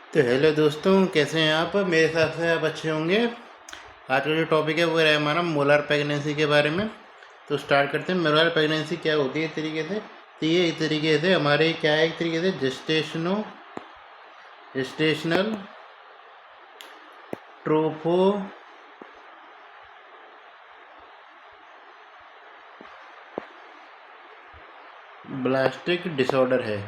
तो हेलो दोस्तों, कैसे हैं आप? मेरे हिसाब से आप अच्छे होंगे। आज का जो टॉपिक है वो है हमारा मोलर प्रेगनेंसी के बारे में। तो स्टार्ट करते हैं। मोलर प्रेगनेंसी क्या होती है एक तरीके से? तो ये एक तरीके से हमारे क्या है, एक तरीके से जेस्टेशनल ट्रोफो ब्लास्टिक डिसऑर्डर है।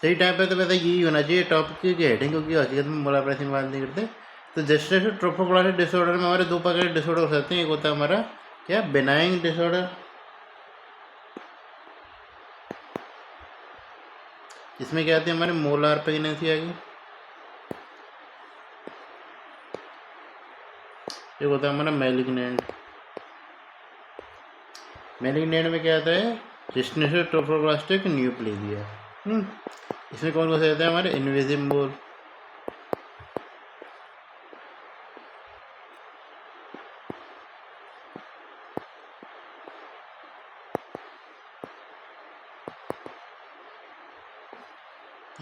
सही टाइम पे तो वैसे यही होना चाहिए टॉपिक की हेडिंग, क्योंकि हकीकत में मोलर प्रेगनेंसी बात नहीं करते। तो जेस्टेशनल ट्रोफोब्लास्टिक डिसऑर्डर में हमारे दो प्रकार के डिसऑर्डर हो सकते हैं। एक होता है हमारा क्या, बेनाइन डिसऑर्डर, इसमें क्या आती है हमारे मोलार प्रेगनेंसी आ गई। एक होता है हमारा मैलिग्नेंट। मैलिग्नेंट में क्या आता है, जेस्टेशनल ट्रोफोब्लास्टिक न्यूप्लेजिया। इसमें कौन कौन से आते हैं हमारे, इनविजिबल,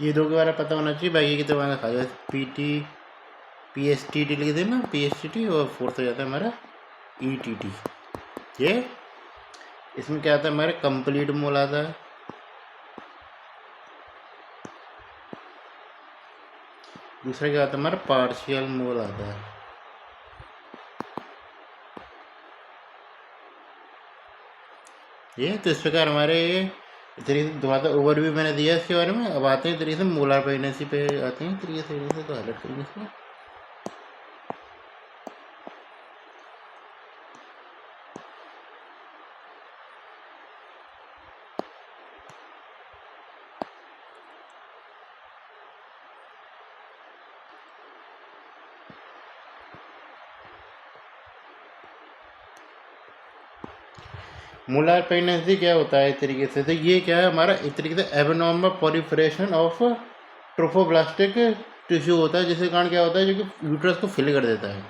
ये दो के बारे में पता होना चाहिए। बाकी की तो हमारा खा जाए PSTT लिख देना, PSTT, और फोर्थ हो जाता है हमारा ETT। ये इसमें क्या आता है हमारे, कंप्लीट मोल आता है। दूसरा क्या आता है हमारा, पार्शियल मोल आता है। ये तो इस प्रकार हमारे इस तरीके से दोबारा ओवरव्यू मैंने दिया इसके बारे में। अब आते हैं तरीके से मोलर प्रेगनेंसी पे आते हैं तरीके से तो हाईलाइट करेंगे इसमें। मोलर प्रेगनेंसी क्या होता है एक तरीके से? तो ये क्या है हमारा, एक तरीके से abnormal proliferation of trophoblastic tissue होता है, जिसके कारण क्या होता है, जो कि यूट्रस को फिल कर देता है।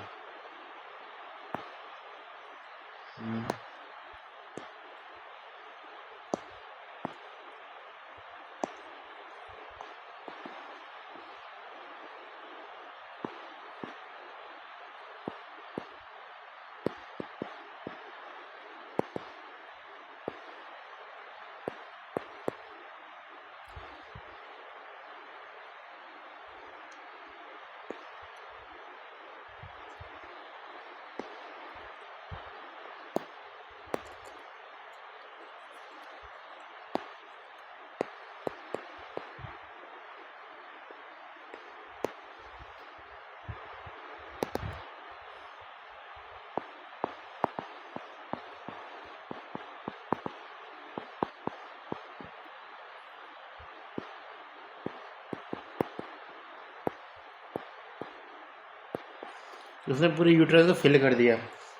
उसने पूरी यूट्रस को फिल कर दिया।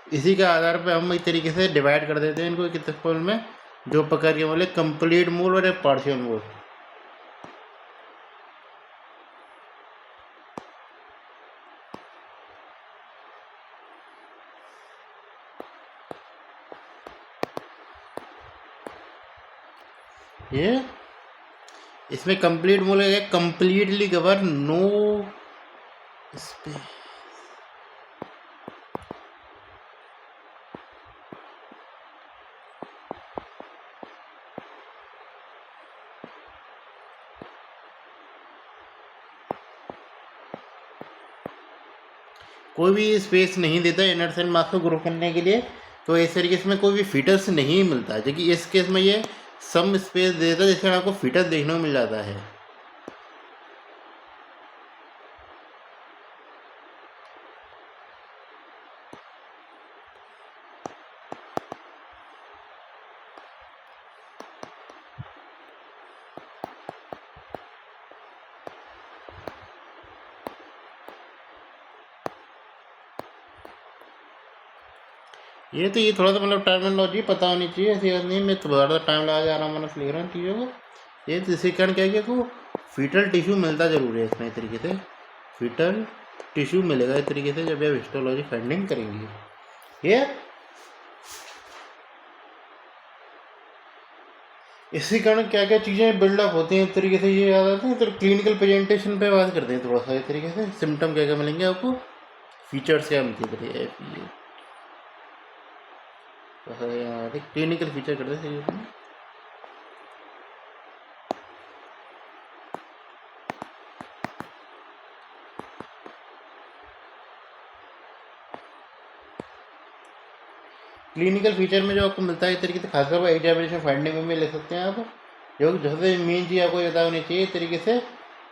इसी के आधार पर हम एक तरीके से डिवाइड कर देते हैं इनको कितने मोल में, जो प्रकार के बोले कंप्लीट मोल और एक पार्शियल मोल। ये इसमें कंप्लीट मोल है, कंप्लीटली कवर, नो स्पेस। कोई भी स्पेस नहीं देता इनर सेल मास को ग्रो करने के लिए। तो इस तरीके से में कोई भी फीटस नहीं मिलता, जबकि इस केस में ये सम स्पेस देता है, जिससे आपको फीटस देखने को मिल जाता है। ये तो ये थोड़ा सा मतलब टर्मिनोलॉजी पता होनी चाहिए, ऐसी बात नहीं। मैं थोड़ा टाइम लगा के आराम से लिख रहा हूँ चीज़ों को। ये तो इसी कारण क्या है कि फीटल टिश्यू मिलता जरूर है इसमें, एक तरीके से फीटल टिश्यू मिलेगा एक तरीके से जब आप हिस्टोलॉजी फाइंडिंग करेंगे। ये इसी कारण क्या क्या चीज़ें बिल्डअप होती हैं इस तरीके से, ये याद आते हैं। तो क्लिनिकल प्रेजेंटेशन पे बात करते हैं थोड़ा सा इस तरीके से, सिम्टम क्या क्या मिलेंगे आपको, फीचर्स क्या मिलती है, क्लिनिकल फीचर करते हैं। क्लिनिकल फीचर में जो आपको मिलता है इस तरीके से, खासकर एग्जामिनेशन फाइंडिंग में ले सकते हैं आप, जो सबसे मेन चीज़ आपको पता होनी चाहिए इस तरीके से।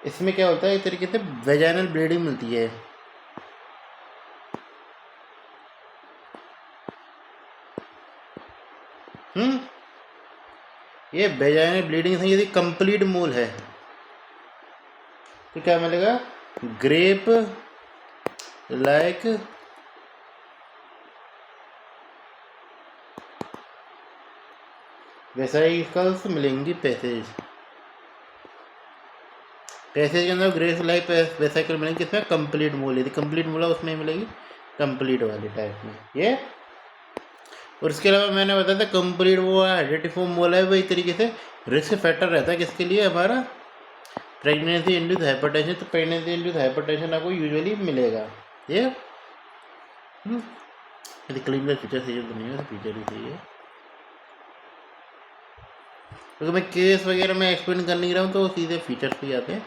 इसमें क्या होता है इस तरीके से, वेजाइनल ब्लीडिंग मिलती है। ये वेजाइनल ब्लीडिंग से यदि कंप्लीट मोल है तो क्या मिलेगा, ग्रेप लाइक वेसाइकल्स मिलेंगी पैसेज के अंदर, ग्रेप लाइक वेसाइकल मिलेंगे किसमें, कंप्लीट मोल, यदि कंप्लीट मोल है उसमें मिलेगी कंप्लीट वाले टाइप में ये। और इसके अलावा मैंने बताया था कंप्लीट वो हाइड्रेटिफॉर्म मोल है, वही तरीके से रिस्क फैक्टर रहता है किसके लिए, हमारा प्रेगनेंसी इंड्यूस हाइपरटेंशन। तो प्रेगनेंसी इंड्यूस हाइपरटेंशन आपको यूजुअली मिलेगा ये। यदि क्लिनिकल फीचर सही तो नहीं है, तो फीचर ही सही है, क्योंकि मैं केस वगैरह में एक्सप्लेन कर नहीं रहा हूँ तो सीधे फीचर्स पे आते हैं।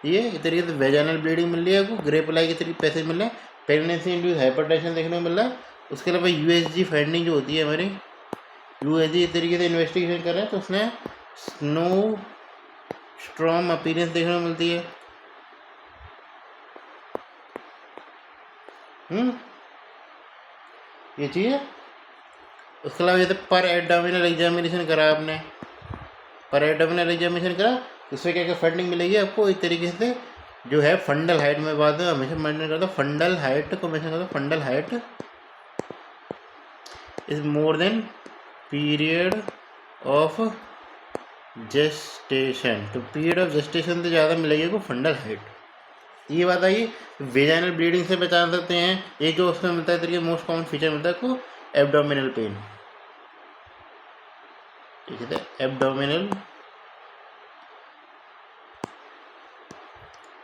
ये इस तरीके से वेजाइनल ब्लीडिंग मिल रही है आपको, ग्रेप लाइक के तरीके पैसे मिल रहे हैं, प्रेगनेंसी इंड्यूस हाइपरटेंशन देखने को मिल रहा है। उसके अलावा यूएसजी फाइंडिंग जो होती है हमारी, यूएसजी इस तरीके से इन्वेस्टिगेशन कर रहे हैं तो उसने स्नो स्ट्रॉम अपीयरेंस देखने को मिलती है। ये चीज़ है। उसके अलावा जैसे पर एब्डोमिनल एग्जामिनेशन करा आपने, पर एब्डोमिनल एग्जामिनेशन करा, उससे क्या क्या फंडिंग मिलेगी आपको इस तरीके से, जो है फंडल हाइट में बात है हमेशा मेंटेन करता हूँ, फंडल हाइट को मेंशन करता हूँ, fundal height is more than period of gestation. तो पीरियड ऑफ जेस्टेशन से ज़्यादा मिलेगी आपको फंडल हाइट। ये बात आई वेजाइनल ब्लीडिंग से बचा सकते हैं। एक जो उसमें मिलता है तरीके मोस्ट कॉमन फीचर मिलता है आपको, एब्डोमिनल पेन, ठीक है, एब्डोमिनल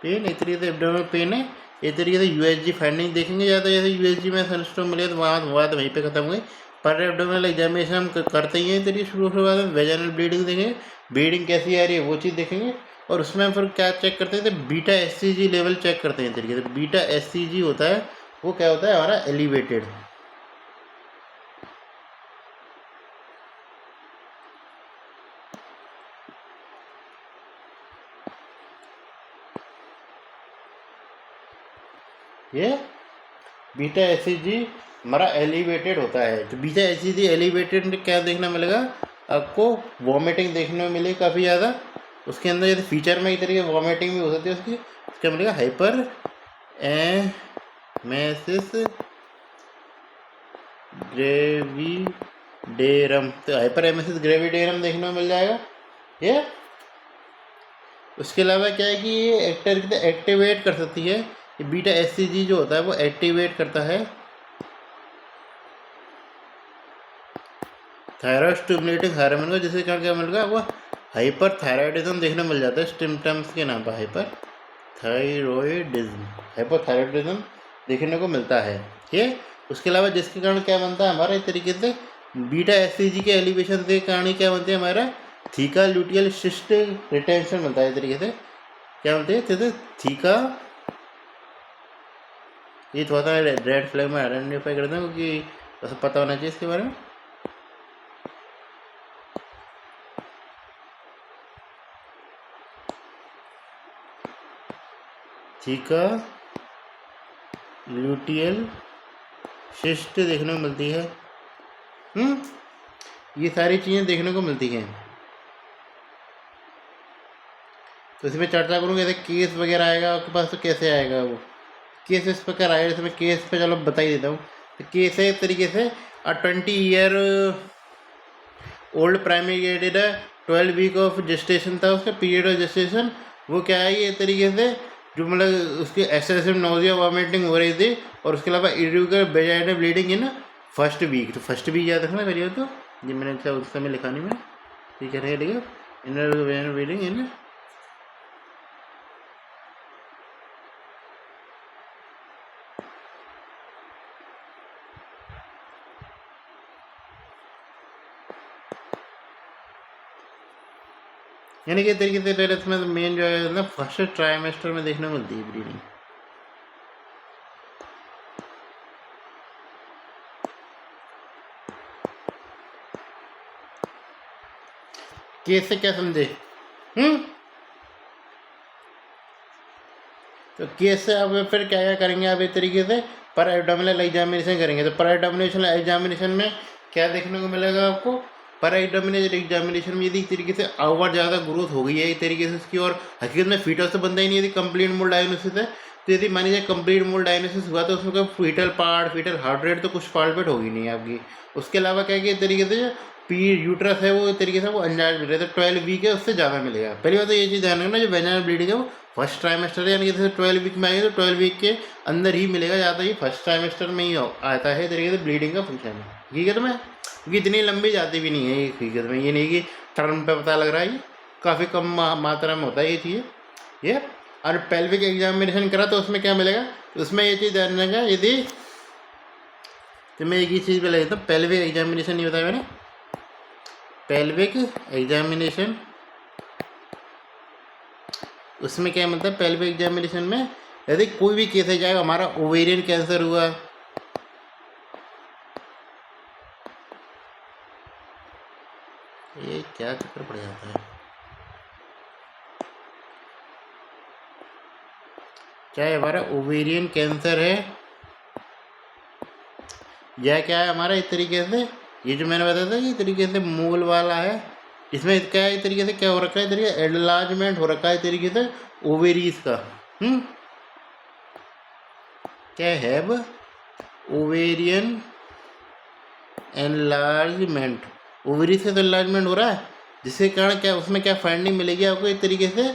पेन, एक तरीके से एब्डोमिनल पेन है। एक तरीके से यूएसजी फाइंडिंग देखेंगे ज़्यादा, जैसे यूएसजी में सनस्ट्रोम मिले तो वहाँ वहीं पे खत्म हुई। पर एब्डोमिनल एग्जामिनेशन हम करते ही हैं तरीके शुरुआत में, वेजाइनल ब्लीडिंग देखेंगे, ब्लीडिंग कैसी आ रही है वो चीज़ देखेंगे, और उसमें हम फिर क्या चेक करते हैं, तो बीटा एससीजी लेवल चेक करते हैं तरीके से। बीटा एससीजी होता है वो क्या होता है हमारा, एलिवेटेड। ये बीटा एससीजी हमारा एलिवेटेड होता है। तो बीटा एससीजी एलिवेटेड में क्या देखने मिलेगा आपको, वॉमिटिंग देखने में मिलेगी काफ़ी ज़्यादा। उसके अंदर यदि फीचर में एक तरीके वॉमिटिंग भी हो सकती है उसकी, क्या मिलेगा, हाइपर एमेसिस ग्रेविडेरम। तो हाइपर एमेसिस ग्रेविडेरम देखने को मिल जाएगा ये। उसके अलावा क्या है कि ये एक्टिवेट कर सकती है, ये बीटा एससीजी जो होता है वो एक्टिवेट करता है थायराइड स्टिमुलेटिंग हार्मोन को, जिसके कारण क्या मिलेगा वो हाइपर थायराइडिज्म देखने मिल जाता है, सिम्टम्स के नाम पर हाइपर थायरॉयडिज्म, हाइपोथायरॉयडिज्म देखने को मिलता है ठीक। उसके अलावा जिसके कारण क्या बनता है हमारा इस तरीके से, बीटा एससीजी के एलिवेशन के कारण क्या बनते हैं हमारा, थीका ल्यूटियल सिस्ट रिटेंशन मिलता है इस तरीके से। क्या बोलते हैं जैसे थीका, ये थोड़ा सा रेड फ्लैग में आइडेंटिफाई करते हैं क्योंकि ऐसा पता होना चाहिए इसके बारे में। थीका ल्यूटियल सिस्ट देखने को मिलती है। ये सारी चीज़ें देखने को मिलती हैं। तो इसमें चर्चा करूँगा जैसे केस वगैरह आएगा आपके पास, तो कैसे आएगा वो केस इस प्रकार आएगा। जैसे मैं केस पे चलो बता ही देता हूँ। तो केस है इस तरीके से, 20 ईयर ओल्ड प्राइमरी गेटेड है, 12 वीक ऑफ जेस्टेशन था उसका पीरियड ऑफ जेस्टेशन। वो क्या है ये तरीके से, जो मतलब उसकी एक्सेसिव नोजिया वॉमिटिंग हो रही थी, और उसके अलावा irregular vaginal bleeding in first week. तो फर्स्ट वीक याद रखना करिए, तो ये मैंने उस समय लिखा नहीं मैं, ठीक है, ठीक है। इनर वेन ब्लीडिंग इन यानी कि तरीके से पहले इसमें मेन जो है ना फर्स्ट ट्राइमेस्टर में देखने को मिलती है ब्लीडिंग। केस से क्या समझे? तो केस से अब फिर क्या क्या करेंगे आप इस तरीके से पर एब्डोमिनल एग्जामिनेशन करेंगे। तो पर एब्डोमिनेशन एग्जामिनेशन में क्या देखने को मिलेगा आपको? पर एब्डोमिनल एग्जामिनेशन में यदि इस तरीके से ओवर ज़्यादा ग्रोथ हो गई है इस तरीके से उसकी, और हकीकत में फीटस तो बनता ही नहीं यदि कंप्लीट मोल डायग्नोसिस है। तो यदि मान लीजिए कंप्लीट मोल डायग्नोसिस हुआ तो उसमें कोई foetal part, foetal heart rate तो कुछ पार्ट होगी नहीं आपकी। उसके अलावा क्या कि इस तरीके से पी यूट्रस है वो इस तरीके से वो अनजाइज मिल रहा है, तो 12 वीक है उससे ज़्यादा मिलेगा। पहली बात तो ये चीज़ ध्यान रखना, जो वेजाइनल ब्लीडिंग है वो फर्स्ट ट्राइमेस्टर यानी कि जैसे 12 वीक में आएगी तो 12 वीक के अंदर ही मिलेगा, ज़्यादा ही फर्स्ट ट्राइमेस्टर में ही आता है तरीके से ब्लीडिंग का फंक्शन। हकीकत में क्योंकि इतनी लंबी जाती भी नहीं है ये, हकीकत में ये नहीं कि टर्म पे पता लग रहा है, ये काफ़ी कम मात्रा में होता है ये चीज़ ये। और पेल्विक एग्जामिनेशन करा तो उसमें क्या मिलेगा? तो उसमें ये चीज़ ध्यान रखना, यदि तो मैं एक ही चीज़ पे लगा था, पेल्विक एग्जामिनेशन नहीं बताया मैंने, पेल्विक एग्जामिनेशन उसमें क्या मतलब पेल्विक एग्जामिनेशन में यदि कोई भी केस है, चाहे हमारा ओवेरियन कैंसर हुआ, ये क्या चक्कर पड़ जाता है, चाहे हमारा ओवेरियन कैंसर है या क्या है हमारा इस तरीके से, ये जो मैंने बताया था कि तरीके से मूल वाला है, इसमें क्या है इस तरीके से क्या हो रखा है, तरीके एनलार्जमेंट हो रखा है तरीके से ओवेरीज का। क्या हैव ओवेरियन एनलार्जमेंट, ओवरी से तो एनलार्जमेंट हो रहा है, जिसके कारण क्या उसमें क्या फाइंडिंग मिलेगी आपको इस तरीके से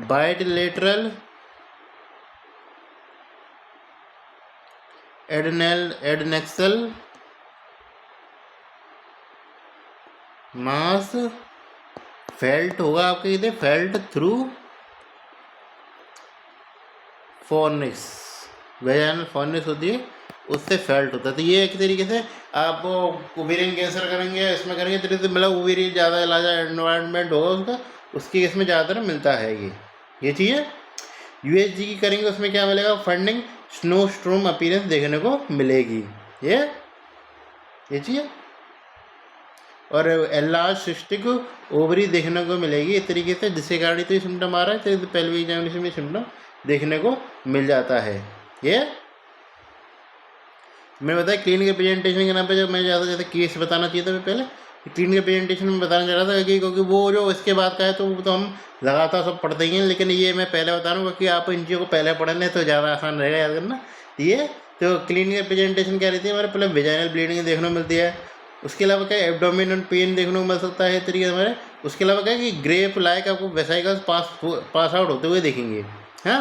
बाइलेटरल एडनेक्सल मास फेल्ट होगा आपके इधर, felt through fornix, vaginal fornix होती है उससे फेल्ट होता है। तो ये एक तरीके से आप ओवेरियन कैंसर करेंगे इसमें करेंगे तरीके से मतलब ओवेरियन ज़्यादा इलाज एनवायरनमेंट होगा उसका, उसके केस में ज़्यादातर मिलता है ये चीज़। यूएसजी की करेंगे उसमें क्या मिलेगा? फंडिंग स्नोस्ट्रोम अपीयरेंस देखने को मिलेगी ये चीज़। और एनलार्ज सिस्टिक ओवरी देखने को मिलेगी इस तरीके से, जिसके कारण तो ये सिम्टम आ रहा है, तो पेल्विक एग्जामिनेशन में सिम्टम देखने को मिल जाता है ये। मैंने बताया क्लिनिकल प्रेजेंटेशन के नाम पे जब मैं ज़्यादा केस बताना चाहिए था, मैं पहले क्लिनिकल प्रेजेंटेशन में बताना चाह रहा था क्योंकि वो जो इसके बाद का है तो वो तो हम लगातार सब पढ़ते ही हैं, लेकिन ये मैं पहले बता रहा हूँ क्योंकि आप इन चीज़ों को पहले पढ़ लें तो ज़्यादा आसान रहेगा याद करना। ये तो क्लिनिकल प्रेजेंटेशन क्या रहती है हमारे, पहले वेजाइनल ब्लीडिंग देखने को मिलती है, उसके अलावा क्या एब्डोमिनल पेन देखने को मिल सकता है तरीके हमारे, उसके अलावा क्या कि ग्रेप लाइक आपको वेसाइकल्स पास आउट होते हुए देखेंगे। हाँ,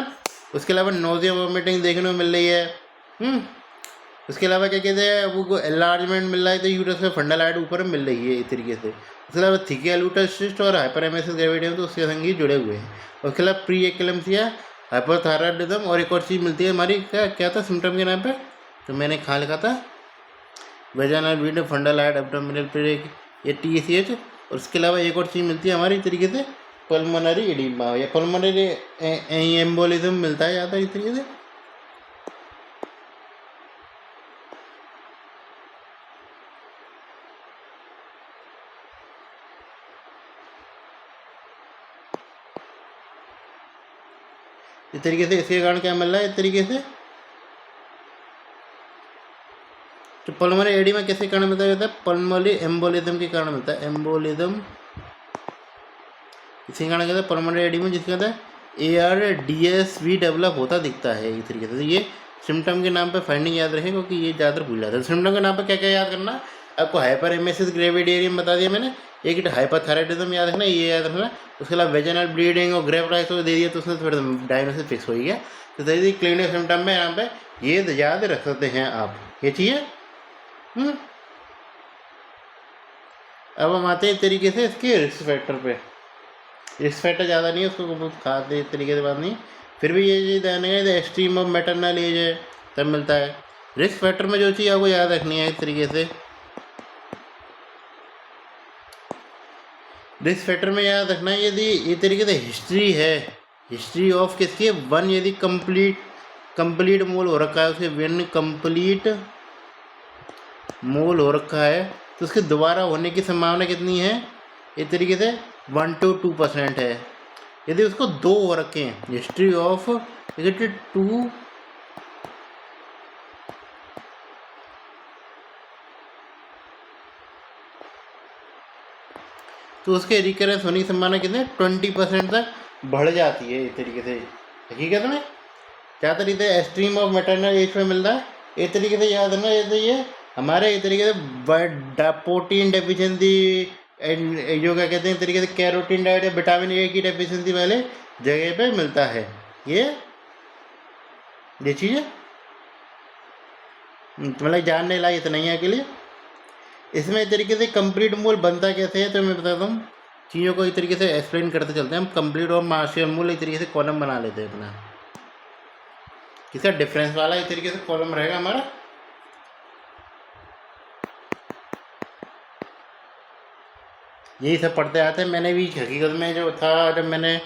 उसके अलावा नोजिया वॉमिटिंग देखने को मिल रही है। उसके अलावा क्या कहते हैं वो एनलार्जमेंट मिल रहा है तो यूट्रस में फंडल हाइट ऊपर मिल रही है इस तरीके से। उसके अलावा थिकियालूटस सिस्ट और हाइपरएमेसिस ग्रेविडियम तो उसके संग ही जुड़े हुए हैं। उसके अलावा प्री एक्लेम्सिया, हाइपोथायराइडिज्म और एक और चीज़ मिलती है हमारी, क्या था सिम्टम के नाम पे, तो मैंने खा लिखा था vaginal bleeding, fundal height, abdominal pain, ये TCH। और उसके अलावा एक और चीज़ मिलती है हमारी तरीके से पल्मोनरी एडिमा या पल्मोनरी एम्बोलिज्म मिलता है ज़्यादा इस तरीके से। इस तरीके से इसके कारण क्या मिल रहा है इस तरीके से, तो पल्मोनरी एडिमा किसके कारण मिलता है? पल्मोनरी एम्बोलिज्म के कारण मिलता है, एम्बोलिज्म इसके कारण कहता है पल्मोनरी एडिमा, जिसके कहता है ARDS भी डेवलप होता दिखता है इस तरीके से। तो ये सिम्टम के नाम पे फाइंडिंग याद रखें क्योंकि ये ज़्यादातर भूल जाता है। सिम्टम के नाम पे क्या क्या याद करना आपको, हाइपरएमेसिस ग्रेविडियम बता दिया मैंने, एक हाइपोथायराइडिज्म याद रखना, ये याद रखना। उसके अलावा वेजाइनल ब्लीडिंग और ग्रेप राइस दे दिया तो उसने थोड़ा डायग्नोसिस फिक्स हो गया। तो धीरे क्लिनिकल सिम्टम में यहाँ पे ये याद रख सकते हैं आप ये चीज़। अब हम आते हैं एक तरीके से इसके रिस्क फैक्टर पे। रिस्क फैक्टर ज़्यादा नहीं है, उसको बहुत खास इस तरीके से बात नहीं, फिर भी ये चीज़ ध्यान है एक्सट्रीम ऑफ मैटरनल एज है तब मिलता है। रिस्क फैक्टर में जो चीज़ आपको याद रखनी है इस तरीके से, रिस्क फैक्टर में याद रखना है यदि ये तरीके से हिस्ट्री है, हिस्ट्री ऑफ किसकी वन, यदि कंप्लीट मोल हो रखा है उसके वन कंप्लीट मोल हो रखा है तो उसके दोबारा होने की संभावना कितनी है, इस तरीके से 1 to 2% है। यदि उसको दो हो रखे हैं, हिस्ट्री ऑफ टू तो उसके रिकरेंस होने की संभावना कितनी है, 20% तक बढ़ जाती है। इस तरीके से हकीकत में ज़्यादातर इधर एक्सट्रीम ऑफ मैटरनल एज में मिलता है। इस तरीके से याद रखना, जैसे ये हमारे इस तरीके से प्रोटीन डेफिशिएंसी जो क्या कहते हैं तरीके से कैरोटीन डाइट या विटामिन ए की डेफिशिएंसी वाले जगह पे मिलता है। ये चीज़ मतलब जानने लायक इतना ही है के लिए। इसमें एक तरीके से कंप्लीट मोल बनता कैसे है तो मैं बताता हूँ, चीज़ों को एक तरीके से एक्सप्लेन करते चलते हैं हम। कंप्लीट और मार्शियल मोल एक तरीके से कॉलम बना लेते हैं अपना, किसका डिफरेंस वाला एक तरीके से कॉलम रहेगा हमारा। यही सब पढ़ते आते हैं। मैंने भी हकीकत में जो था, जब मैंने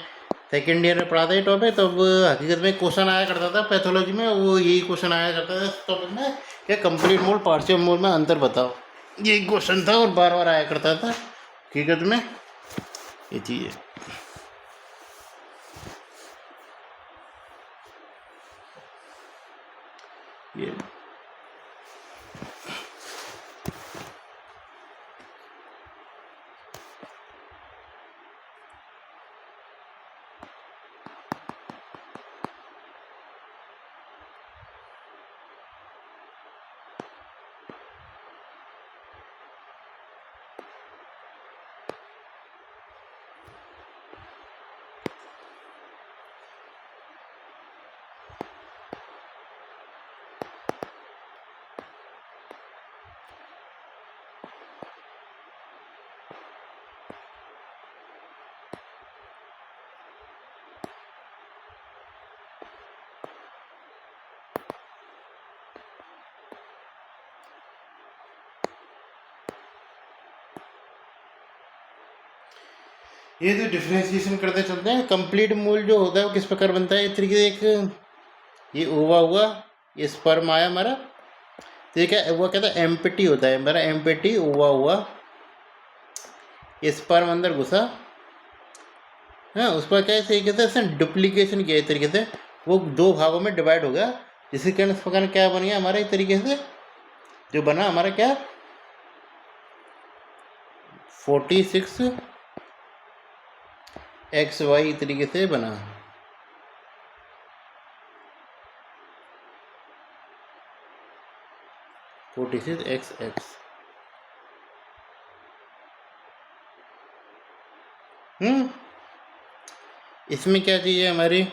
सेकेंड ईयर में पढ़ा था ये टॉपिक, तब हकीकत में क्वेश्चन आया करता था पैथोलॉजी में, वो यही क्वेश्चन आया करता था इस टॉपिक में, क्या कंप्लीट मोल पार्शियल मोल में अंतर बताओ, यही क्वेश्चन था और बार बार आया करता था हकीकत में ये चीज़ है। ये ये जो डिफ्रेंशिएशन करते चलते हैं, कंप्लीट मोल जो होता है वो किस प्रकार बनता है, इस तरीके से एक ये ओवा हुआ, ये स्पर्म आया हमारा, ठीक है, वो कहता है एम्प्टी होता है हमारा, एम्प्टी ओवा हुआ, ये स्पर्म अंदर घुसा, हाँ, उस पर क्या तरीके से इसने डुप्लीकेशन किया, इस तरीके से वो दो भागों में डिवाइड हो गया, जिसके कारण इस प्रकार क्या बन गया हमारा, इस तरीके से जो बना हमारा क्या 46XY तरीके से बना। XX इसमें क्या चीज़ है हमारी,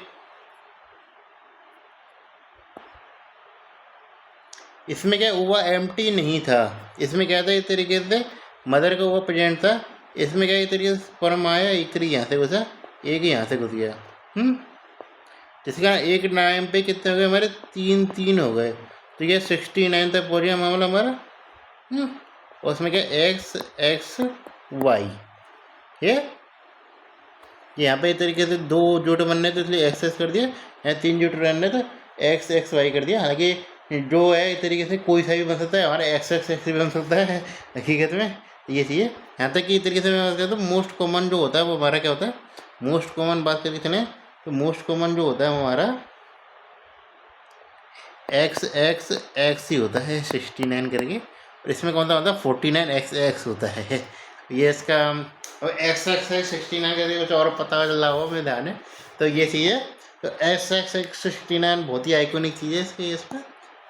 इसमें क्या ओवा एम्प्टी नहीं था, इसमें क्या था इस तरीके से मदर का ओवा प्रेजेंट था, इसमें क्या इस तरीके से स्पर्म आया, एक तरीके यहाँ से घुसा, एक यहाँ से घुस गया, जिसके कारण एक नाम पे कितने हो गए हमारे, 3 हो गए, तो ये 69 तक पहुँच गया मामला हमारा। और उसमें क्या XXY, ये यहाँ पे इस तरीके से 2 जुट बनने तो इसलिए एक्स कर दिया, यहाँ 3 जुट बनने तो XXY कर दिया। हालांकि जो है इस तरीके से कोई सा भी बन सकता है, हमारा XXX भी बन सकता है हकीकत में, ये चीज़ है। यहाँ तक कि इस तरीके से मैं बात करता हूँ, मोस्ट कॉमन जो होता है वो हमारा क्या होता है, मोस्ट कॉमन बात करके चलें तो मोस्ट कॉमन जो होता है वो हमारा XXX ही होता है 69 करके, और इसमें कौन सा होता है 49XX होता है, ये इसका XX है 69 करके, कुछ और पता चला हुआ मेरे ध्यान है, तो ये चीज़ है। तो XXX 69 बहुत ही आइकॉनिक चीज़ है इसकी, इसमें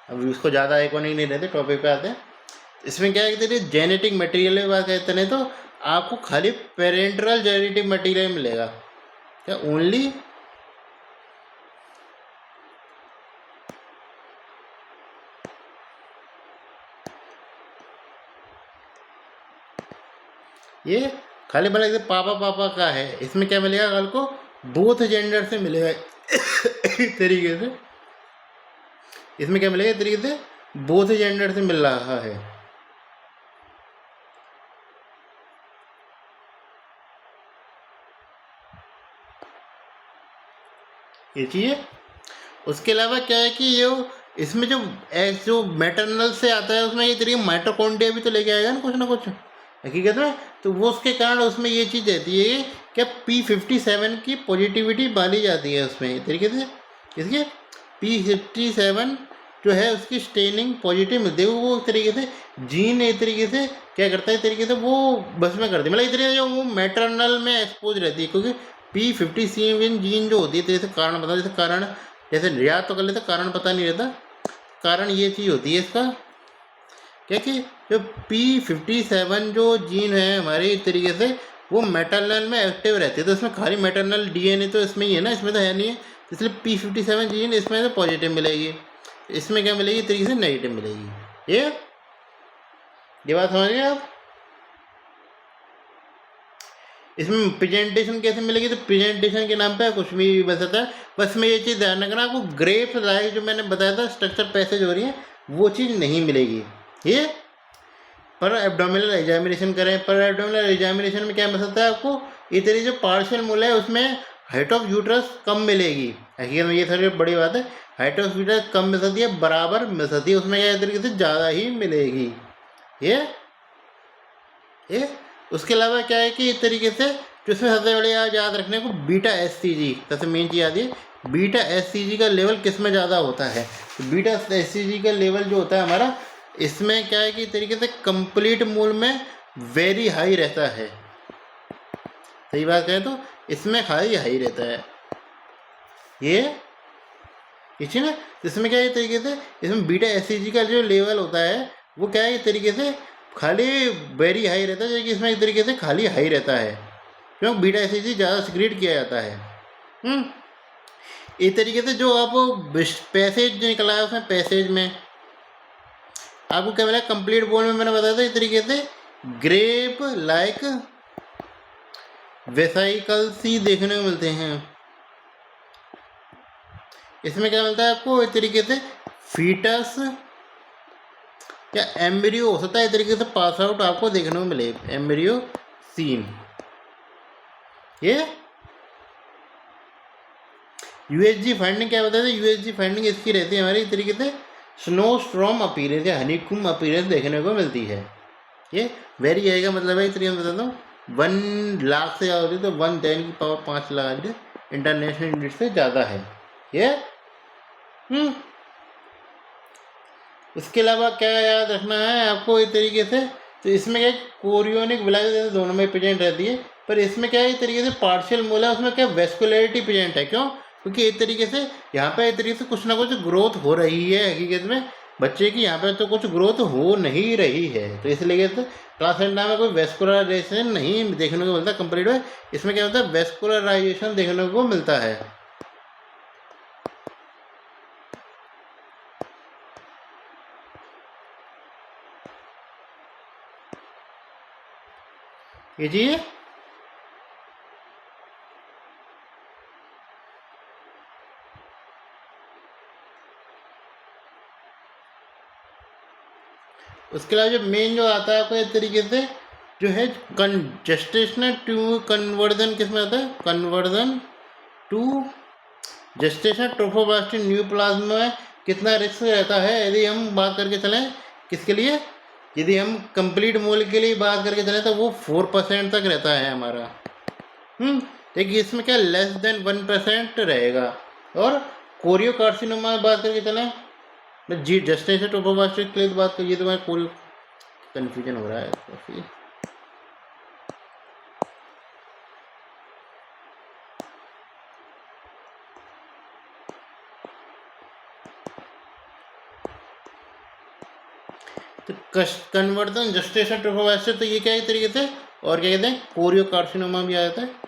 अब इसको ज़्यादा आइकॉनिक नहीं रहते, टॉपिक पे आते हैं। इसमें क्या है कि जेनेटिक मटेरियल में बात करते हैं तो आपको खाली पेरेंट्रल जेनेटिक मटेरियल मिलेगा, क्या ओनली ये खाली बना के पापा पापा का है, इसमें क्या मिलेगा कल को, बोथ जेंडर से मिलेगा इस तरीके से। इसमें क्या मिलेगा इस तरीके से, बोथ जेंडर से मिल रहा है। ये चीज़ है। उसके अलावा क्या है कि ये इसमें जो मैटरनल से आता है उसमें ये तरीके माइटोकॉन्ड्रिया भी तो लेके आएगा ना कुछ हकीकत में। तो वो उसके कारण उसमें ये चीज़ रहती है कि P57 की पॉजिटिविटी मानी जाती है उसमें इस तरीके से। इसके P57 जो है उसकी स्टेनिंग पॉजिटिव मिलती है, वो इस तरीके से जीन एक तरीके से क्या करता है, इस तरीके से वो बस में करती है, मतलब इस तरीके से जो वो मैटरनल में एक्सपोज रहती है। क्योंकि P57 जीन जो होती है, तो जैसे कारण बता, जैसे कारण जैसे याद तो कर लेते, कारण पता नहीं रहता। कारण ये चीज़ होती है इसका क्या कि जो P57 जो जीन है हमारे इस तरीके से वो मैटरनल में एक्टिव रहती है। तो इसमें खाली मैटरनल DNA तो इसमें ही है ना, इसमें तो है नहीं है। इसलिए P57 जीन इसमें तो पॉजिटिव मिलेगी, इसमें क्या मिलेगी इस तरीके से नेगेटिव मिलेगी। ये बात समझ गए आप। इसमें प्रेजेंटेशन कैसे मिलेगी, तो प्रेजेंटेशन के नाम पे कुछ भी बन सकता है। बस में ये चीज़ ध्यान रखना, आपको ग्रेप लाइक जो मैंने बताया था स्ट्रक्चर पैसेज हो रही है वो चीज़ नहीं मिलेगी। ये पर एब्डोमिनल एग्जामिनेशन करें, पर एब्डोमिनल एग्जामिनेशन में क्या मिल सकता है आपको, ये तेरी जो पार्शियल मूल है उसमें हाइट ऑफ यूट्रस कम मिलेगी। हकीकत में ये सारी बड़ी बात है, हाइट ऑफ यूट्रस कम मिल सकती है, बराबर मिल सकती है, उसमें क्या तरीके से ज़्यादा ही मिलेगी। ये उसके अलावा क्या है कि इस तरीके से जो इसमें सबसे बड़ी याद रखने को बीटा SCG सबसे मेन चीज़ याद है। बीटा SCG का लेवल किस में ज़्यादा होता है, तो बीटा SCG का लेवल जो होता है हमारा, इसमें क्या है कि तरीके से कंप्लीट मूल में वेरी हाई रहता है। सही बात कहें तो इसमें हाई रहता है ये ठीक ना। इसमें क्या है तरीके से, इसमें बीटा SCG का जो लेवल होता है वो क्या है इस तरीके से खाली वेरी हाई रहता है, जबकि इसमें एक तरीके से खाली हाई रहता है, क्योंकि बीटा SCG ज़्यादा सिक्रीट किया जाता है। इस तरीके से जो आप पैसेज जो निकला है उसमें पैसेज में आपको क्या मिला, कंप्लीट बोल में मैंने बताया था इस तरीके से ग्रेप लाइक वेसाइकल सी देखने को मिलते हैं। इसमें क्या मिलता है आपको इस तरीके से फीटस या एम्ब्रियो हो सकता है इस तरीके से पास आउट आपको देखने को मिले, एम्ब्रियो सीन। ये USG फाइंडिंग क्या बताते हैं, USG फाइंडिंग इसकी रहती है हमारी इस तरीके से स्नो स्ट्रॉम अपीरेंस या हनीकुम अपीरेंस देखने को मिलती है। ये वेरी आएगा मतलब है इस तरीके से बताता हूँ, 1 लाख से ज़्यादा होती है तो 110 की पावर 5 लाख इंटरनेशनल यूनिट से ज़्यादा है ये। उसके अलावा क्या याद रखना है आपको इस तरीके से, तो इसमें क्या कोरियोनिक विलायत जैसे दोनों में प्रेजेंट रहती है, पर इसमें क्या है इस तरीके से पार्शियल मूल है, उसमें क्या वेस्कुलरिटी प्रेजेंट है। क्यों, क्योंकि इस तरीके से यहाँ पे इस तरीके से कुछ ना कुछ ग्रोथ हो रही है हकीकत में बच्चे की, यहाँ पे तो कुछ ग्रोथ हो नहीं रही है, तो इसलिए तो प्लासेंटा में कोई वेस्कुलराइजेशन नहीं देखने को मिलता कंप्लीट में। इसमें क्या होता है वेस्कुलराइजेशन देखने को मिलता है। ये जी है। उसके अलावा जो मेन जो आता है आपको इस तरीके से जो है जेस्टेशनल टू कन्वर्जन किस में आता है, conversion to gestational trophoblast neoplasm में कितना रिस्क रहता है यदि हम बात करके चलें किसके लिए, यदि हम कंप्लीट मोल के लिए बात करके चलें तो वो 4% तक रहता है हमारा। देखिए इसमें क्या लेस देन 1% रहेगा। और कोरियो कार्सिनोमा में बात करके चलें जी जेस्टेशनल ट्रोफोब्लास्ट के लिए बात करिए तो मैं कोरियो कन्फ्यूजन हो रहा है काफ़ी। तो कन्वर्जन जेस्टेशनल ट्रोफोब्लास्ट तो ये क्या है तरीके से, और क्या कहते हैं कोरियो कार्सिनोमा भी आ जाता है।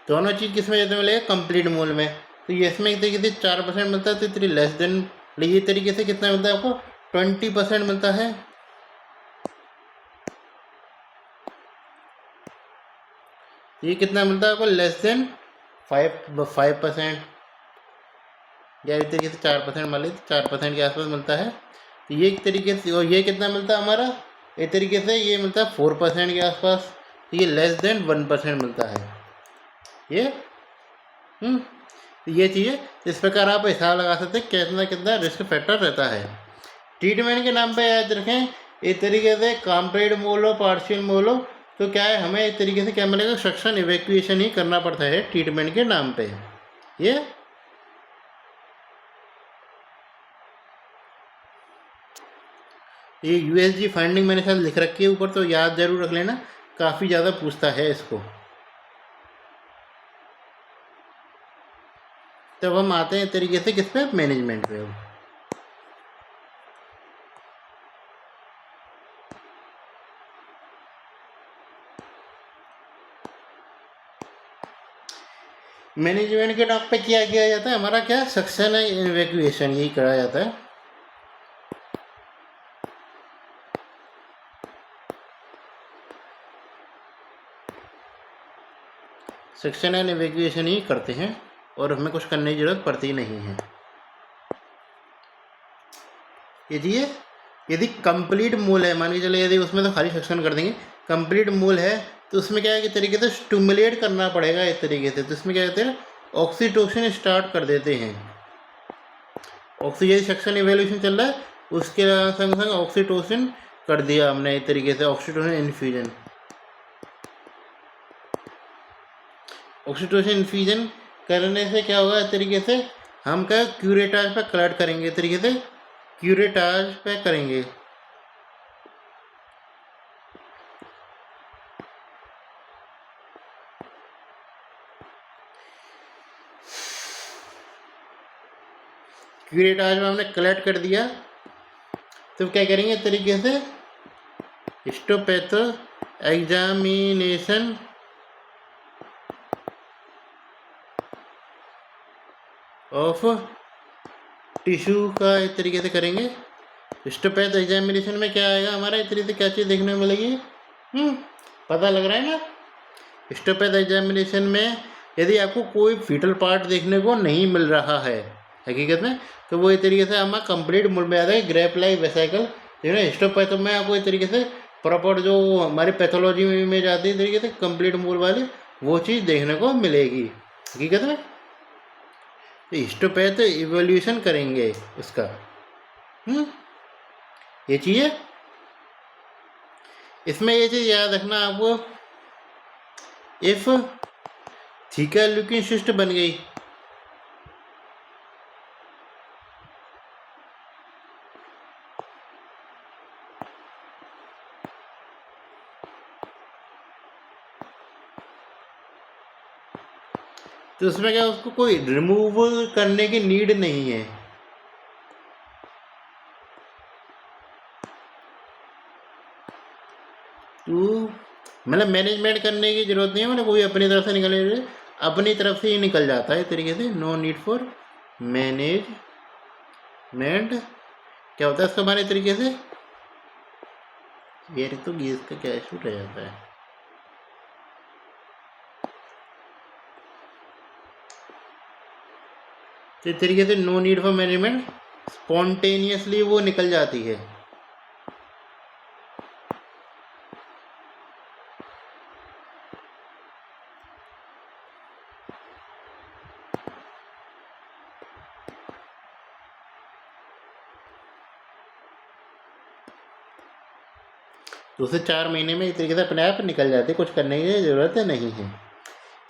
दोनों चीज़ किस में जाते मिलेगा कंप्लीट मोल में, तो ये इसमें एक तरीके से 4% मिलता है, तो इतनी लेस देन ये तरीके से कितना मिलता है आपको, 20% मिलता है। ये कितना मिलता है आपको, लेस देन 5%, या इस तरीके से 4% मान लीजिए, 4% के आसपास मिलता है। तो ये एक तरीके से, और ये कितना मिलता है हमारा, एक तरीके से ये मिलता है 4% के आसपास। तो ये लेस देन 1% मिलता है ये। तो ये चीज़ें इस प्रकार आप हिसाब लगा सकते हैं कितना कितना रिस्क फैक्टर रहता है। ट्रीटमेंट के नाम पे याद रखें, एक तरीके से कंप्लीट मोल हो, पार्शियल मोल हो, तो क्या है, हमें एक तरीके से क्या मिलेगा, सक्शन इवैक्यूएशन ही करना पड़ता है ट्रीटमेंट के नाम पे। ये यूएसजी फाइंडिंग मैंने शायद लिख रखी है ऊपर, तो याद जरूर रख लेना, काफ़ी ज़्यादा पूछता है इसको। तब हम आते हैं तरीके से किस पे, मैनेजमेंट पे। मैनेजमेंट के नाम पे क्या किया जाता है, हमारा क्या सक्शन इवैक्यूएशन यही करा जाता है। सक्शन एंड इवैक्यूएशन ही करते हैं, और हमें कुछ करने की जरूरत पड़ती नहीं है। यदि कंप्लीट मूल है, मान के चले यदि उसमें तो खाली सक्शन कर देंगे, कंप्लीट मूल है तो उसमें क्या है कि तरीके से स्टिमुलेट करना पड़ेगा इस तरीके से। तो इसमें क्या कहते हैं, ऑक्सीटोसिन स्टार्ट कर देते हैं। ऑक्सीजन सक्शन इवैल्यूएशन चल रहा है, उसके संग संग ऑक्सीटोसिन कर दिया हमने एक तरीके से, ऑक्सीटोसिन इन्फ्यूजन। ऑक्सीटोसिन इन्फ्यूजन करने से क्या होगा, इस तरीके से हम क्या क्यूरेटाज पे कलर्ट करेंगे, इस तरीके से क्यूरेटाज पे करेंगे। क्यूरेटाज में हमने कलेक्ट कर दिया, तो क्या करेंगे इस तरीके से हिस्टोपैथो एग्जामिनेशन ऑफ टिश्यू का एक तरीके से करेंगे। हिस्टोपैथ एग्जामिनेशन में क्या आएगा हमारा, इस तरीके से क्या चीज़ देखने को मिलेगी, पता लग रहा है ना। हिस्टोपैथ एग्जामिनेशन में यदि आपको कोई फीटल पार्ट देखने को नहीं मिल रहा है हकीकत में, तो वो एक तरीके से हमारा कंप्लीट मूल में आता है ग्रेप लाइक वेसिकल। हिस्टोपैथ में आपको एक तरीके से प्रॉपर जो हमारी पैथोलॉजी में जाती है तरीके से कंप्लीट मूल वाली वो चीज़ देखने को मिलेगी हकीकत में। तो हिस्टोपैथ इवोल्यूशन करेंगे उसका, ये चीज़ है। इसमें ये चीज़ याद रखना आपको, इफ थीका लुकिंग सिस्ट बन गई तो उसमें क्या उसको कोई रिमूव करने की नीड नहीं है। तो मतलब मैनेजमेंट करने की जरूरत नहीं है, मतलब कोई अपनी तरफ से निकलने, अपनी तरफ से ही निकल जाता है तरीके से। नो नीड फॉर मैनेजमेंट क्या होता है इसका हमारे तरीके से, ये तो गैस का क्या शूट रह जाता है। तो इस तरीके से no need for management, spontaneously वो निकल जाती है। तो उसे 4 महीने में इस तरीके से अपने आप निकल जाते, कुछ करने की ज़रूरत नहीं है।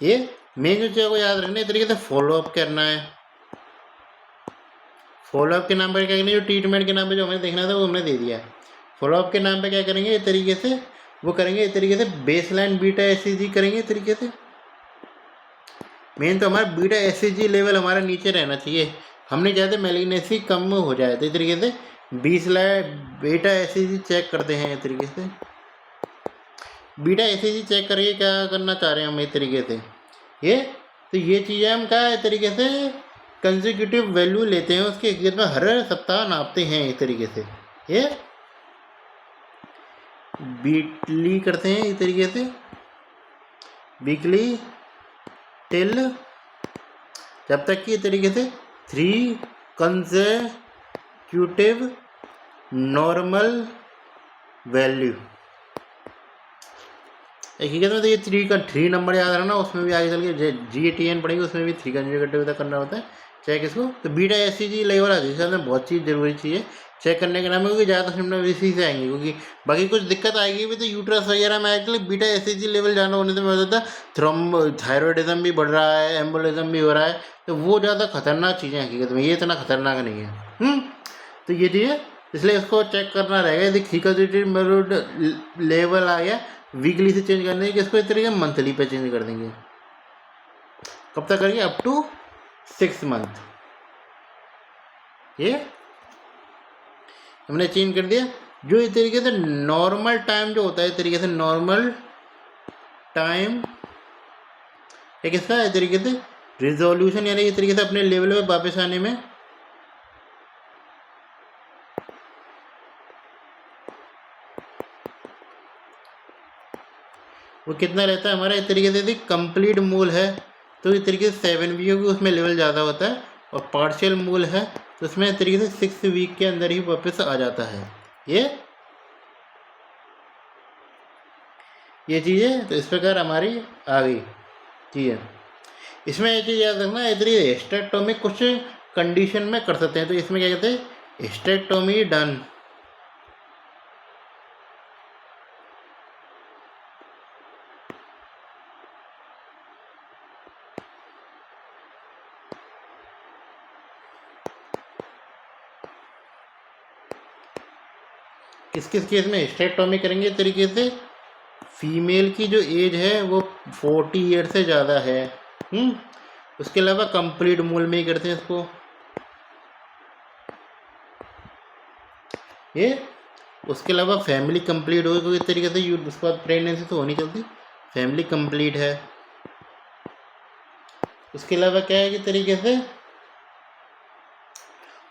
ये मेन जो चीज़ को याद रखना है, इस तरीके से फॉलोअप करना है। फॉलोअप के नाम पर क्या करेंगे, जो ट्रीटमेंट के नाम पे जो हमें देखना था वो हमने दे दिया। फॉलोअप के नाम पे क्या करेंगे, इस तरीके से वो करेंगे, इस तरीके से बेसलाइन बीटा एसईजी करेंगे। इस तरीके से मेन तो हमारा बीटा एसईजी लेवल हमारा नीचे रहना चाहिए, हमने चाहते मैलिग्नेंसी कम हो जाए। तो इस तरीके से 20 बीटा एसईजी चेक करते हैं। इस तरीके से बीटा एसईजी चेक करके क्या करना चाह रहे हैं हम इस तरीके से, ये तो ये चीज़ें हम क्या इस तरीके से कंसेक्यूटिव वैल्यू लेते हैं उसके हकीकत में हर सप्ताह नापते हैं इस तरीके से, ये वीकली करते हैं इस तरीके से, वीकली टिल जब तक कि इस तरीके से 3 कंसेक्यूटिव नॉर्मल वैल्यू। हकीकत में तो ये 3 का 3 नंबर याद रखना, उसमें भी आगे चल के GATN पढ़ेंगे, उसमें भी 3 कंसेक्यूटिव करना होता है चेक इसको। तो बीटा SCG लेवल आती है, बहुत चीज़ जरूरी चीज़ है चेक करने के नाम में, क्योंकि ज़्यादा सिम्टम इसी से आएंगे, क्योंकि बाकी कुछ दिक्कत आएगी भी तो यूट्रस वगैरह में एक्चुअली बीटा SCG लेवल जाना होने से मैं बताता थायरॉयडिज्म भी बढ़ रहा है, एम्बोलिज्म भी हो रहा है, तो वो ज़्यादा खतरनाक चीज़ें हकीकत में, ये इतना खतरनाक नहीं है। तो ये चीज़ है, इसलिए इसको चेक करना रहेगा। यदि खीका लेवल आ गया वीकली से चेंज करने की, इसको इस तरीके मंथली पे चेंज कर देंगे। कब तक करेंगे? Up to 6 month. ये हमने चेंज कर दिया। जो इस तरीके से नॉर्मल टाइम जो होता है, इस तरीके से नॉर्मल टाइम एक इसका इस तरीके से रिजोल्यूशन, यानी इस तरीके से अपने लेवल पे वापस आने में वो कितना रहता है हमारा, इस तरीके से यदि कंप्लीट मूल है तो इस तरीके से 7 वीक होगी, उसमें लेवल ज़्यादा होता है, और पार्शियल मूल है तो उसमें इस तरीके से 6 वीक के अंदर ही वापस आ जाता है। ये चीज़ें तो इस प्रकार हमारी आ गई चीज़ें। इसमें एक चीज़ याद रखना, इधर हिस्टेक्टोमी कुछ कंडीशन में कर सकते हैं, तो इसमें क्या कहते हैं, हिस्टेक्टोमी डन किस किस केस में हिस्टेक्टोमी करेंगे तरीके से, फीमेल की जो एज है वो 40 ईयर से ज़्यादा है। उसके अलावा कंप्लीट मूल में ही करते हैं इसको। ये उसके अलावा फैमिली कंप्लीट हो, क्योंकि इस तरीके से उसके बाद प्रेगनेंसी तो होनी चलती, फैमिली कंप्लीट है। उसके अलावा क्या है कि तरीके से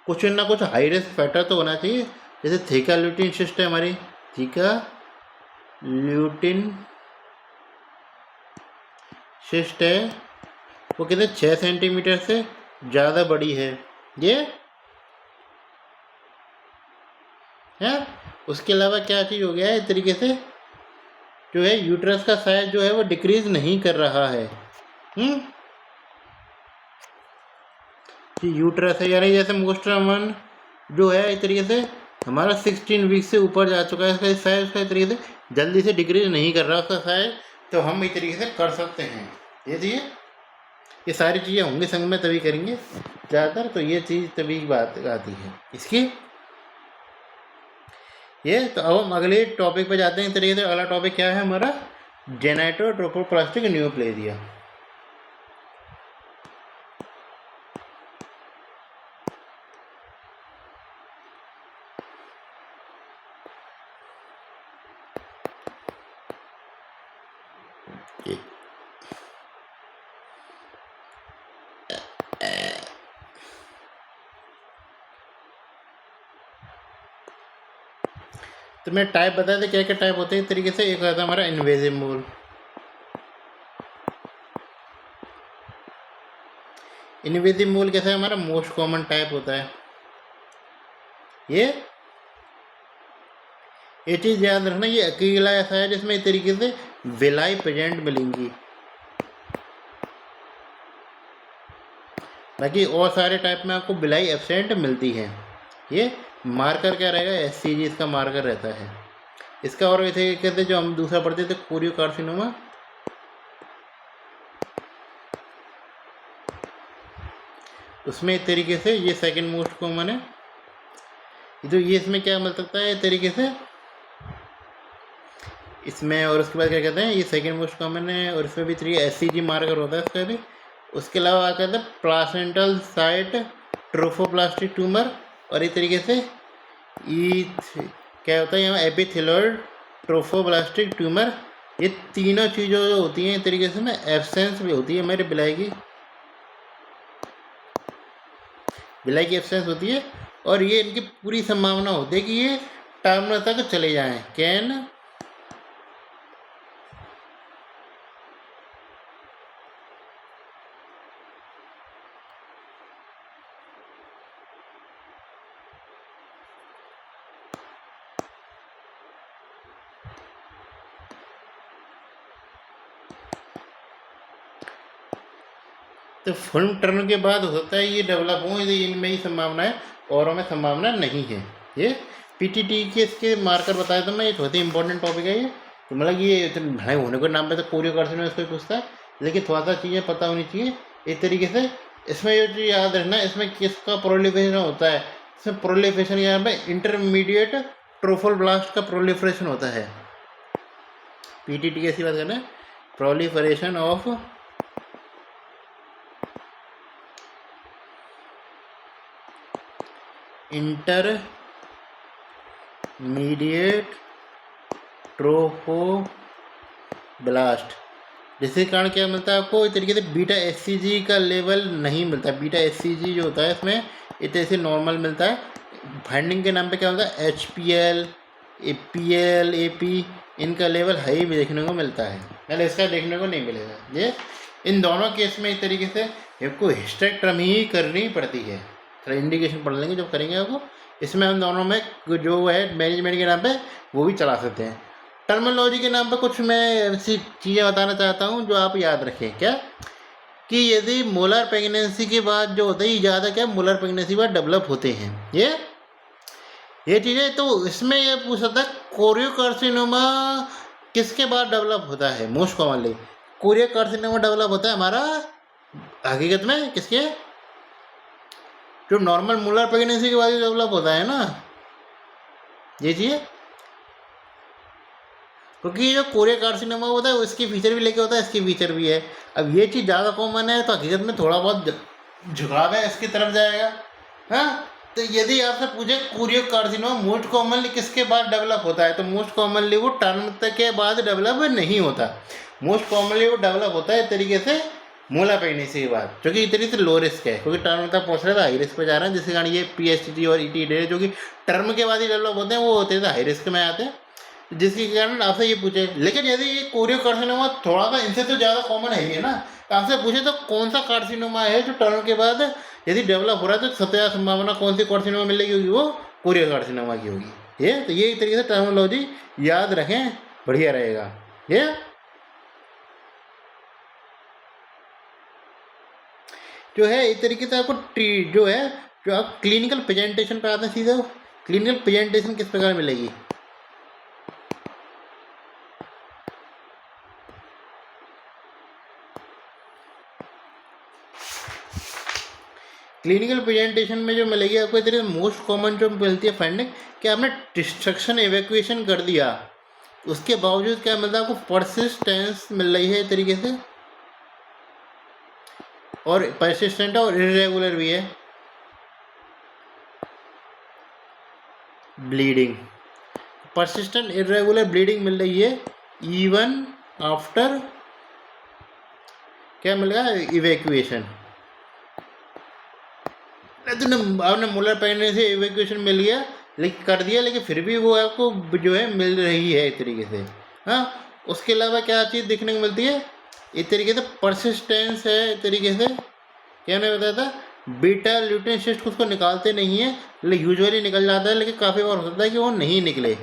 कुछ ना कुछ हाई रिस्क फैक्टर तो होना चाहिए, जैसे थीका ल्यूटिन सिस्ट है हमारी, थीका ल्यूटिन सिस्ट है, वो कहते 6 सेंटीमीटर से ज़्यादा बड़ी है ये है। उसके अलावा क्या चीज़ हो गया है, इस तरीके से जो है यूट्रस का साइज जो है वो डिक्रीज नहीं कर रहा है। यूट्रस है, यानी जैसे मोस्ट कॉमन जो है इस तरीके से हमारा 16 वीक से ऊपर जा चुका है, इसका साइज उसका इस तरीके से जल्दी से डिक्रीज नहीं कर रहा उसका साइज, तो हम इस तरीके से कर सकते हैं। ये सारी चीज़ें होंगी संग में तभी करेंगे ज़्यादातर, तो ये चीज़ तभी बात आती है इसकी। ये तो अब हम अगले टॉपिक पे जाते हैं। इस तरीके से अगला टॉपिक क्या है हमारा, जेनेटोट्रोफोप्लास्टिक न्यूप्लेजिया। तो मैं टाइप बता दें क्या क्या टाइप होते हैं इस तरीके से। एक आता है हमारा इन्वेजिव मूल। इन्वेजिव मूल कैसा है, हमारा मोस्ट कॉमन टाइप होता है। ये चीज़ याद रखना, ये अकेला ऐसा है जिसमें इस तरीके से विलाई प्रेजेंट मिलेंगी, बाकी और सारे टाइप में आपको विलाई एब्सेंट मिलती है। ये मार्कर क्या रहेगा, SCG इसका मार्कर रहता है। इसका और वैसे कहते जो हम दूसरा पढ़ते थे कोरियो कार्सिनोमा, उसमें इस तरीके से ये सेकंड मोस्ट कॉमन है। तो ये इसमें क्या मिल सकता है इस तरीके से इसमें, और उसके बाद क्या कहते हैं ये सेकंड मोस्ट कॉमन है, और इसमें भी 3 SCG मार्कर होता है इसका भी। उसके अलावा क्या कहते हैं प्लासेंटल साइट ट्रोफोप्लास्टिक ट्यूमर, और इस तरीके से क्या होता है यहाँ एपिथेलॉइड ट्रोफोप्लास्टिक ट्यूमर। ये तीनों चीज़ों जो होती हैं इस तरीके से ना एब्सेंस भी होती है मेरे बिलाई की। विलाई की एब्सेंस होती है और ये इनकी पूरी संभावना होती है कि ये टर्मिनल तक चले जाएं। कैन तो फुल टर्न के बाद हो सकता है ये डेवलप हो, यदि इनमें ही संभावना है, औरों में संभावना नहीं है। ये पीटीटी के इसके मार्कर बताया था मैं, ये बहुत ही इंपॉर्टेंट टॉपिक है ये। तो मतलब ये भाई होने के नाम पे तो कोरियो कार्सिनोमा इसको पूछता है, लेकिन थोड़ा सा चीज़ें पता होनी चाहिए इस तरीके से। इसमें ये चीज़ याद रखना, इसमें किसका प्रोलिफरेशन होता है, इसमें प्रोलिफरेशन यहाँ पे इंटरमीडिएट ट्रोफोब्लास्ट का प्रोलिफरेशन होता है। पीटीटी की ऐसी बात करना है, प्रोलिफरेशन ऑफ इंटरमीडिएट ट्रोफोब्लास्ट, जिसके कारण क्या मिलता है आपको, इस तरीके से बीटा एचसीजी का लेवल नहीं मिलता। बीटा एचसीजी जो होता है इसमें इस तरह से नॉर्मल मिलता है। फाइंडिंग के नाम पे क्या होता है, एचपीएल, एपीएल, एपी, इनका लेवल हाई भी देखने को मिलता है, पहले इसका देखने को नहीं मिलेगा। ये इन दोनों केस में इस तरीके से आपको हिस्टेक्टमी ही करनी पड़ती है। थोड़ा इंडिकेशन पढ़ लेंगे जब करेंगे आपको। इसमें हम दोनों में जो है मैनेजमेंट के नाम पे वो भी चला सकते हैं। टर्मिनोलॉजी के नाम पे कुछ मैं ऐसी चीज़ें बताना चाहता हूँ जो आप याद रखें। क्या कि यदि मोलर प्रेगनेंसी के बाद जो होता है ये ज़्यादा क्या मोलर प्रेगनेंसी के बाद डेवलप होते हैं ये चीज़ें। तो इसमें ये पूछ सकता है कोरियो कार्सिनोमा किसके बाद डेवलप होता है। Most commonly chorio carcinoma develop होता है हमारा हकीकत में किसके, जो नॉर्मल मोलर प्रेगनेंसी के बाद डेवलप होता है ना ये चीज़। क्योंकि जो कोरियो कार्सिनोमा होता है उसकी फीचर भी लेके होता है, इसकी फीचर भी है। अब ये चीज़ ज़्यादा कॉमन है तो हकीकत में थोड़ा बहुत झुकाव है इसकी तरफ जाएगा। हाँ, तो यदि आपसे पूछे कोरियो कार्सिनोमा मोस्ट कॉमनली किसके बाद डेवलप होता है, तो मोस्ट कॉमनली वो टर्म के बाद डेवलप नहीं होता। मोस्ट कॉमनली वो डेवलप होता है इस तरीके से मोलर प्रेगनेंसी के बाद, जो कि इस तरीके से लो रिस्क है, क्योंकि टर्म तक पहुँच रहा था हाई रिस्क पे जा रहे हैं, जिसके कारण ये पीएसटी और ईटी जो कि टर्म के बाद ही डेवलप होते हैं वो होते थे हाई रिस्क में आते हैं, जिसके कारण आपसे ये पूछे। लेकिन यदि ये कोरियो कार्सिनोमा थोड़ा सा इनसे तो ज़्यादा कॉमन है ही है ना, तो आपसे पूछे तो कौन सा कार्सिनोमा है जो टर्म के बाद यदि डेवलप हो रहा है तो सबसे ज़्यादा संभावना कौन सी कार्सिनोमा मिलेगी होगी, वो कोरियो कार्सिनोमा की होगी। ये तो ये एक तरीके से टर्मिनोलॉजी याद रखें, बढ़िया रहेगा। ये जो है इस तरीके से आपको जो है जो आप क्लिनिकल प्रेजेंटेशन पे आते हैं सीधा, क्लिनिकल प्रेजेंटेशन किस प्रकार मिलेगी। क्लिनिकल प्रेजेंटेशन में जो मिलेगी आपको इतनी मोस्ट कॉमन जो मिलती है फाइंडिंग कि आपने डिस्ट्रक्शन एवैक्यूएशन कर दिया, उसके बावजूद क्या मिलता है आपको, परसिस्टेंस मिल रही है इस तरीके से, और परसिस्टेंट है और इरेगुलर भी है। ब्लीडिंग, परसिस्टेंट इरेगुलर ब्लीडिंग मिल रही है इवन आफ्टर क्या मिल रहा है, इवैक्यूएशन। आपने मोलर प्रेगनेंसी इवैक्यूएशन मिल गया लेकिन कर दिया, लेकिन फिर भी वो आपको जो है मिल रही है इस तरीके से। हाँ, उसके अलावा क्या चीज़ देखने को मिलती है इस तरीके से, परसिस्टेंस है इस तरीके से। क्या मैंने बताया था, बीटा ल्यूटिन सिस्ट उसको निकालते नहीं है, लेकिन यूजुअली निकल जाता है, लेकिन काफ़ी बार हो सकता है कि वो नहीं निकले।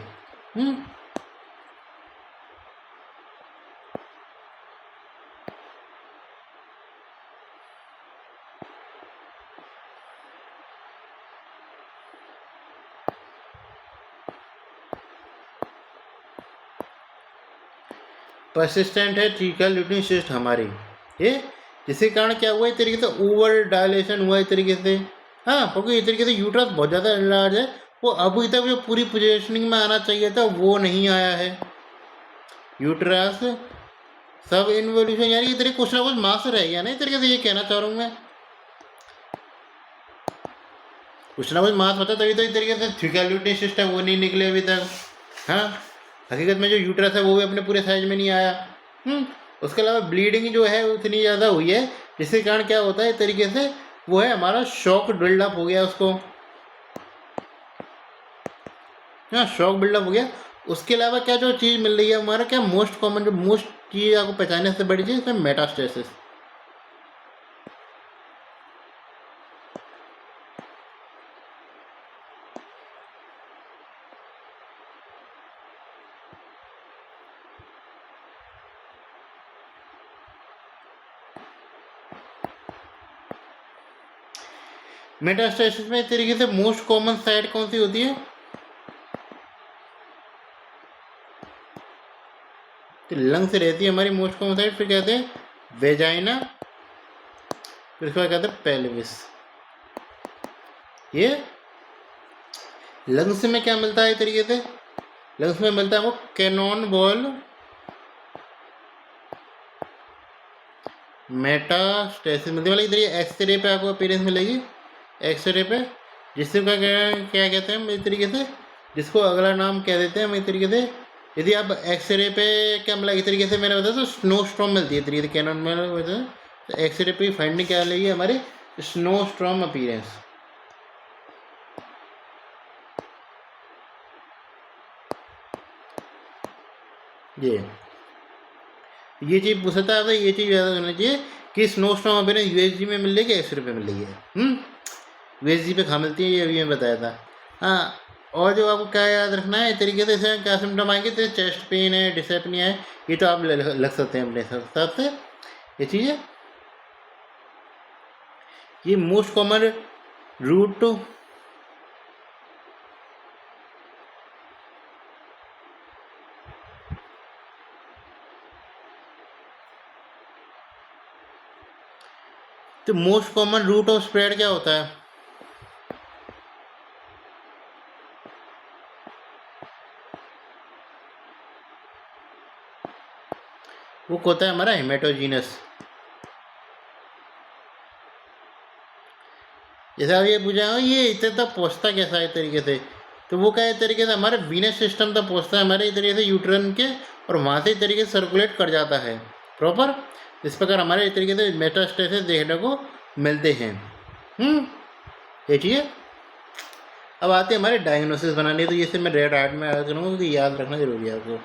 परसिस्टेंट है ठीक है ल्यूटिन सिस्ट हमारी ये, जिसके कारण क्या हुआ इस तरीके से ओवर डायलेशन हुआ इस तरीके से। हाँ, क्योंकि इस तरीके से यूट्रस बहुत ज़्यादा लार्ज है, वो अभी तक जो पूरी पोजीशनिंग में आना चाहिए था वो नहीं आया है। यूट्रस सब इन्वोल्यूशन यानी इस तरीके कुछ ना कुछ मास रह गया ना, इस तरीके से ये कहना चाह रहा हूँ मैं, कुछ ना कुछ मास होता तभी तो इस तरीके से थ्रिकैल्यूटिन सिस्ट है वो नहीं निकले अभी तक। हाँ, हकीकत में जो यूट्रस है वो भी अपने पूरे साइज में नहीं आया। उसके अलावा ब्लीडिंग जो है उतनी ज़्यादा हुई है, जिसके कारण क्या होता है इस तरीके से वो है हमारा शॉक बिल्डअप हो गया उसको, हाँ शॉक बिल्डअप हो गया। उसके अलावा क्या जो चीज़ मिल रही है हमारा, क्या मोस्ट कॉमन जो मोस्ट चीज़ आपको पहचानने से बड़ी चीज़ इसमें मेटास्टेसिस। मेटास्टेसिस में एक तरीके से मोस्ट कॉमन साइट कौन सी होती है, तो लंग से रहती है हमारी मोस्ट कॉमन साइट। फिर कहते हैं वेजाइना, फिर उसके बाद कहते हैं पेल्विस। ये लंग्स में क्या मिलता है एक तरीके से, लंग्स में मिलता है वो कैनॉन बॉल मेटास्टेसिस मिलती है। मतलब इधर ये एक्सरे पे आपको अपीयरेंस मिलेगी, एक्सरे पे, जिससे क्या क्या कहते हैं हम इस तरीके से, जिसको अगला नाम कह देते हैं हम इस तरीके से। यदि आप एक्सरे पे क्या मिला इस तरीके से मैंने बताया तो स्नो स्टॉर्म मिलती है तरीके से, कैनॉन में बताया तो एक्सरे पे फाइंडिंग क्या लेगी हमारे स्नो स्टॉर्म अपीयरेंस। ये चीज़ पूछता है, ये चीज़ याद होना चाहिए कि स्नो स्टॉर्म अपीयरेंस यूएसजी में मिल रही है, एक्सरे पे मिल रही है। यूएसजी पे कहाँ मिलती है ये अभी मैं बताया था। हाँ, और जो आपको क्या याद रखना है इस तरीके से, इसमें क्या सिम्टम आएंगे, तो चेस्ट पेन है, डिसएपनिया है, ये तो आप लग सकते हैं अपने हिसाब से ये चीज़ें। ये मोस्ट कॉमन रूट तो most common route of spread क्या होता है, वो होता है हमारा हेमेटोजीनस। जैसे आप ये पूछा ये इतने तक पहुँचता कैसा है तरीके से, तो वो क्या तरीके से हमारे वीनस सिस्टम तक पहुँचता है हमारे इस तरीके से यूट्रन के, और वहाँ से इस तरीके से सर्कुलेट कर जाता है प्रॉपर। इस प्रकार हमारे इस तरीके से मेटास्टेसिस देखने को मिलते हैं। ये चीज़। अब आते हैं हमारे डायग्नोसिस बनाने, तो ये से मैं रेड आर्ट में याद करूँगा क्योंकि याद रखना जरूरी है आपको।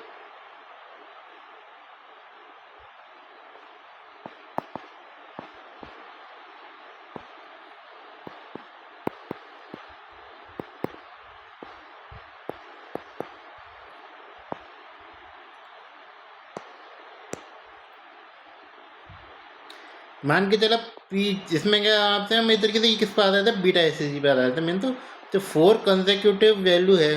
मान के चला पी, इसमें क्या आते हैं हम इस तरीके से, ये किस पर आ जाता है, बीटा एस पे आ जाता है मेन तो 4 कंसेक्यूटिव वैल्यू है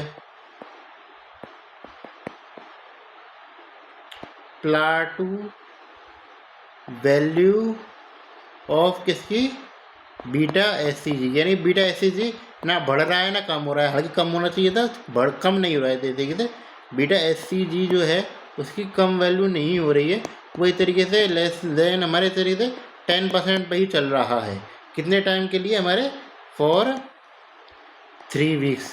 प्लाटू वैल्यू ऑफ किसकी, बीटा एस यानी बीटा एस ना बढ़ रहा है ना कम हो रहा है, हालांकि कम होना चाहिए था, कम नहीं हो रहा है। देखिए बीटा एस जो है उसकी कम वैल्यू नहीं हो रही है, वो इस तरीके से लेस देन हमारे तरीके से 10% पर ही चल रहा है। कितने टाइम के लिए हमारे, फॉर 3 वीक्स।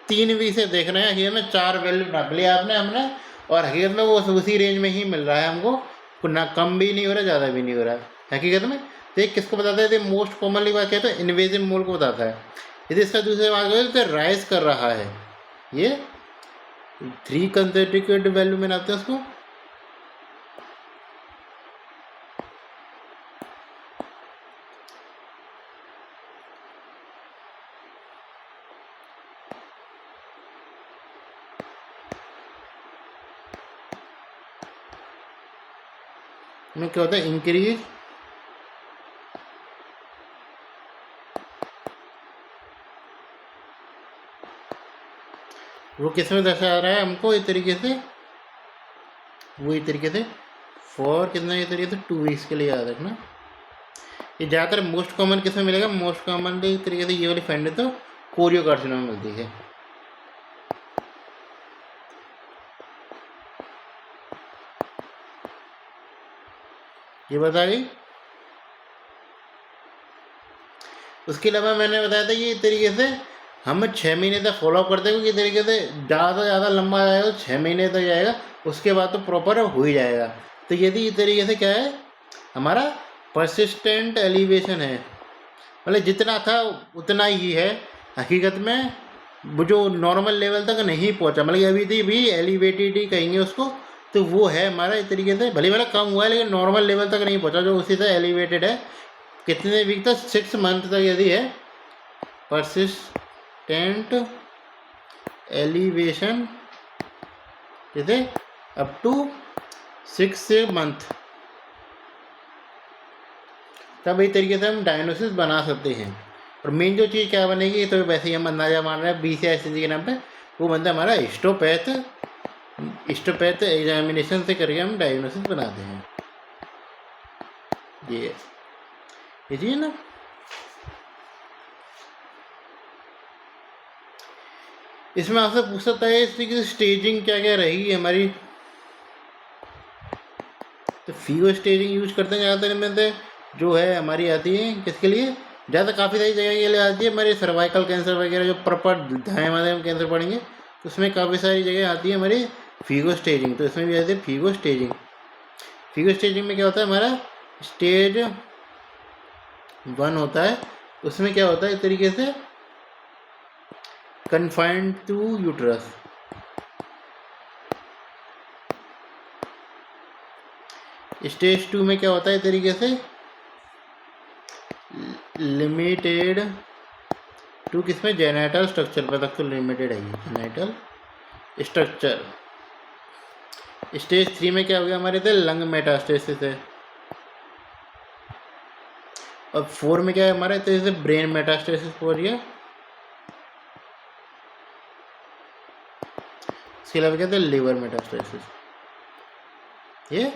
3 वीक से देख रहे हैं हकीकत में 4 वैल्यू नाप लिया आपने हमने, और हकीकत में वो उसी रेंज में ही मिल रहा है हमको, ना कम भी नहीं हो रहा ज़्यादा भी नहीं हो रहा है हकीकत में। तो एक किसको बताता है, मोस्ट कॉमनली बात कहते हैं इन्वेजिव मोल को बताता है। यदि इसका दूसरी बात करें तो राइज कर रहा है, ये 3 कंसेक्यूटिव वैल्यू में आते हैं उसको। में क्या होता है, इंक्रीज वो किस में दर्शा रहा है हमको इस तरीके से, वो इस तरीके से फॉर कितना इस तरीके से 2 वीक्स के लिए याद रखना। ये ज़्यादातर मोस्ट कॉमन किस में मिलेगा, मोस्ट कॉमन इस तरीके से ये वाली फाइंड तो कोरियोकार्सिनोमा मिलती है। ये बता गई। उसके अलावा मैंने बताया था ये इस तरीके से हम 6 महीने तक फॉलोअप करते हैं, क्योंकि तरीके से ज़्यादा से ज़्यादा लंबा जाएगा तो 6 महीने तक जाएगा, उसके बाद तो प्रॉपर हो ही जाएगा। तो यदि इस तरीके से क्या है हमारा परसिस्टेंट एलिवेशन है, मतलब जितना था उतना ही है हकीकत में, वो जो नॉर्मल लेवल तक नहीं पहुंचा, मतलब अभी भी एलिवेटेड ही कहेंगे उसको, तो वो है हमारा इस तरीके से, भले भले कम हुआ है लेकिन नॉर्मल लेवल तक नहीं पहुंचा, जो उसी से एलिवेटेड है। कितने वीक तक? 6 मंथ तक यदि है परसिस्टेंट एलिवेशन, कितने? अप टू 6 मंथ, तब इस तरीके से हम डायग्नोसिस बना सकते हैं। और मेन जो चीज़ क्या बनेगी, तो वैसे ही हम अंदाजा मान रहे हैं BCICG के नाम पे, वो बनता है हमारा हिस्टोपैथ एग्जामिनेशन से करके हम डायग्नोसिस बनाते हैं। ये चीज़ ना, इसमें आपसे पूछ सकता है इसकी स्टेजिंग क्या क्या रहेगी हमारी। तो फीगो स्टेजिंग यूज करते हैं ज़्यादातर इनमें से, जो है हमारी आती है किसके लिए, ज़्यादा काफ़ी सारी जगह के लिए आती है हमारे सर्वाइकल कैंसर वगैरह, जो प्रॉपर दाएं वाले हम कैंसर पढ़ेंगे तो उसमें काफ़ी सारी जगह आती है हमारी फीगो स्टेजिंग। तो इसमें भी आती है फीगो स्टेजिंग। फीगो स्टेजिंग में क्या होता है, हमारा स्टेज 1 होता है, उसमें क्या होता है इस तरीके से कन्फाइंड टू यूट्रस। स्टेज 2 में क्या होता है तरीके से लिमिटेड टू, किसमें? जेनेटल स्ट्रक्चर पर तक तो लिमिटेड है, जेनेटल स्ट्रक्चर। स्टेज 3 में क्या हो गया हमारे थे, लंग मेटास्टेसिस है। और 4 में क्या है हमारा, जैसे ब्रेन मेटास्टेसिस हो रही है। इसके अलावा क्या था, लिवर मेटास्टेसिस। ये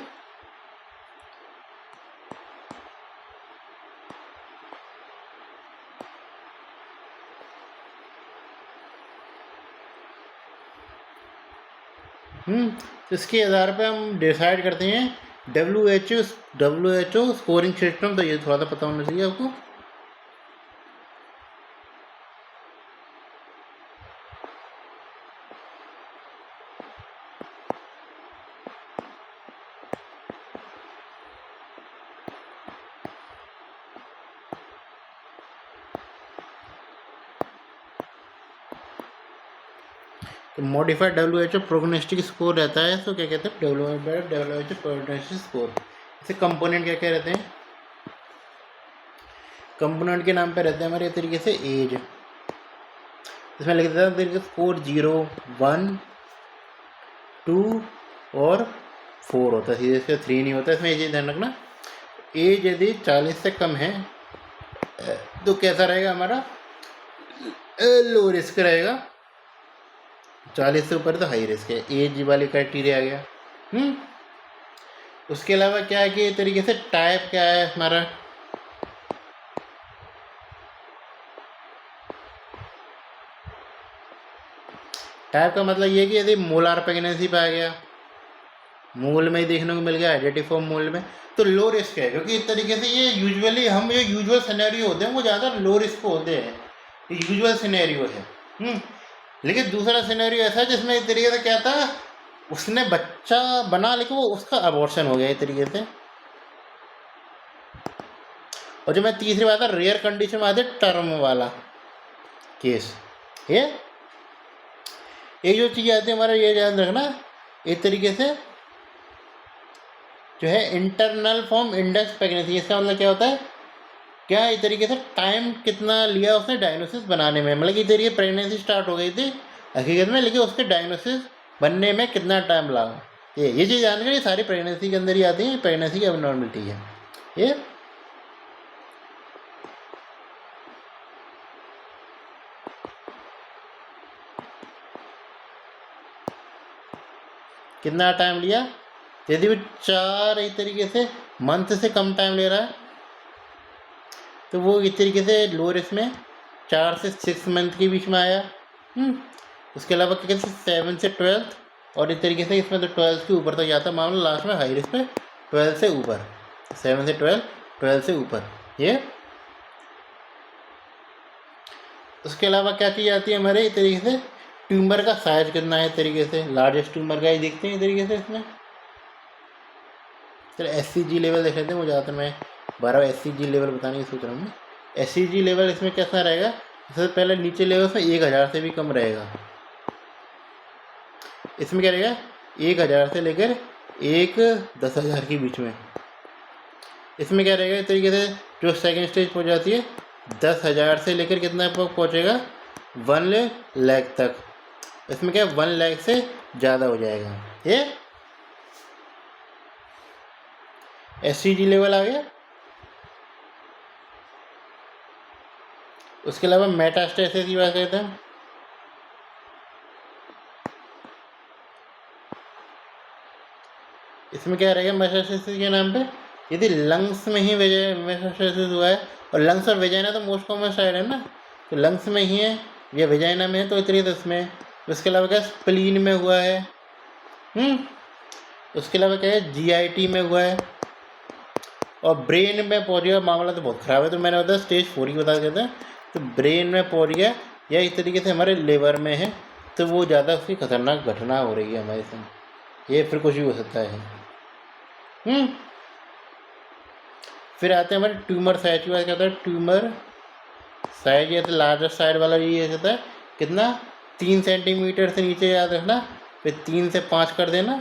तो इसके आधार पे हम डिसाइड करते हैं WHO स्कोरिंग सिस्टम। तो ये थोड़ा सा पता होना चाहिए आपको। तो मॉडिफाइड WHO प्रोग्नोस्टिक स्कोर रहता है, तो क्या कहते हैं, WHO प्रोग्नोस्टिक स्कोर। इसे कंपोनेंट क्या क्या रहते हैं, कंपोनेंट के नाम पे रहते हैं हमारे तरीके से एज। इसमें लिख देते हैं तरीके से स्कोर 0, 1, 2 और 4 होता है, सीधे इसका 3 नहीं होता। इसमें ये चीज़ ध्यान रखना, एज यदि 40 से कम है तो कैसा रहेगा हमारा, लो रिस्क रहेगा। 40 से ऊपर तो हाई रिस्क है, एज वाली क्राइटेरिया आ गया। उसके अलावा क्या है कि तरीके से टाइप क्या है हमारा, टाइप का मतलब ये कि यदि मोलार प्रेगनेंसी पाया गया, मूल में ही देखने को मिल गया, आइडेंटिफॉर्म मूल में, तो लो रिस्क है। क्योंकि इस तरीके से ये यूजुअली हम जो यूजुअल सिनेरियो होते हैं वो ज़्यादा लो रिस्क होते हैं, यूजुअल सिनेरियो है। लेकिन दूसरा सिनेरियो ऐसा है जिसमें इस तरीके से क्या था, उसने बच्चा बना लेकिन वो उसका अबॉर्शन हो गया इस तरीके से। और जो मैं तीसरी बात है, रेयर कंडीशन में आते टर्म वाला केस। ये जो चीज़ आती है हमारा, ये ध्यान रखना, एक तरीके से जो है इंटरनल फॉर्म इंडेक्स प्रेगनेंसी। इसका मतलब क्या होता है, क्या इस तरीके से टाइम कितना लिया उसने डायग्नोसिस बनाने में, मतलब कि तरीके प्रेगनेंसी स्टार्ट हो गई थी हकीकत में, लेकिन उसके डायग्नोसिस बनने में कितना टाइम लगा। ये चीज़ जानने के लिए सारी प्रेगनेंसी के अंदर ही आती है, प्रेगनेंसी की अबनॉर्मलिटी है ये। कितना टाइम लिया, यदि वो 4 एक तरीके से मंथ से कम टाइम ले रहा है तो वो इस तरीके से लो रिस्क में 4 से 6 मंथ के बीच में आया। उसके अलावा क्या कहते हैं 7 से 12, और इस तरीके से इसमें तो 12 के ऊपर तक जाता है मामला, लास्ट में हाई रिस्क में 12 से ऊपर, 7 से 12 से ऊपर ये। उसके अलावा क्या चीज़ आती है हमारे इस तरीके से, ट्यूमर का साइज कितना है, तरीके से लार्जेस्ट ट्यूमर का ही देखते हैं इस तरीके से इसमें। चलो SCG लेवल देख लेते हैं, वो ज़्यादातर मैं 12 SCG लेवल बताने की सोच रहा हूँ। एसईजी लेवल इसमें कैसा रहेगा, सबसे पहले नीचे लेवल में 1000 से भी कम रहेगा। इसमें क्या रहेगा 1000 से लेकर 10,000 के बीच में। इसमें क्या रहेगा इस तरीके से, जो सेकंड स्टेज पहुंच जाती है 10,000 से लेकर कितना पहुंचेगा 1,00,000 तक। इसमें क्या 1,00,000 से ज़्यादा हो जाएगा। ये एसईजी लेवल आ गया। उसके अलावा मेटास्टेसिस की बात करते हैं। इसमें क्या रहेगा मेटास्टेसिस के नाम पे, यदि लंग्स में ही मेटास्टेसिस हुआ है, और लंग्स और वेजाइना तो मोस्ट कॉमन साइड है ना, तो लंग्स में ही है या वेजाइना में है तो इतनी तो इसमें। उसके अलावा क्या स्प्लीन में हुआ है, उसके अलावा क्या है जीआईटी में हुआ है, और ब्रेन में पहुंच गया मामला तो बहुत ख़राब है, तो मैंने बताया स्टेज 4 ही बता देते हैं। तो ब्रेन में पहुंच गया या इस तरीके से हमारे लिवर में है, तो वो ज़्यादा उसकी खतरनाक घटना हो रही है हमारे साथ, ये फिर कुछ भी हो सकता है। फिर आते हैं हमारे ट्यूमर साइज की बात करते हैं। ट्यूमर साइज ये तो लार्जेस्ट साइड वाला ये होता है कितना 3 सेंटीमीटर से नीचे याद रखना, फिर 3 से 5 कर देना,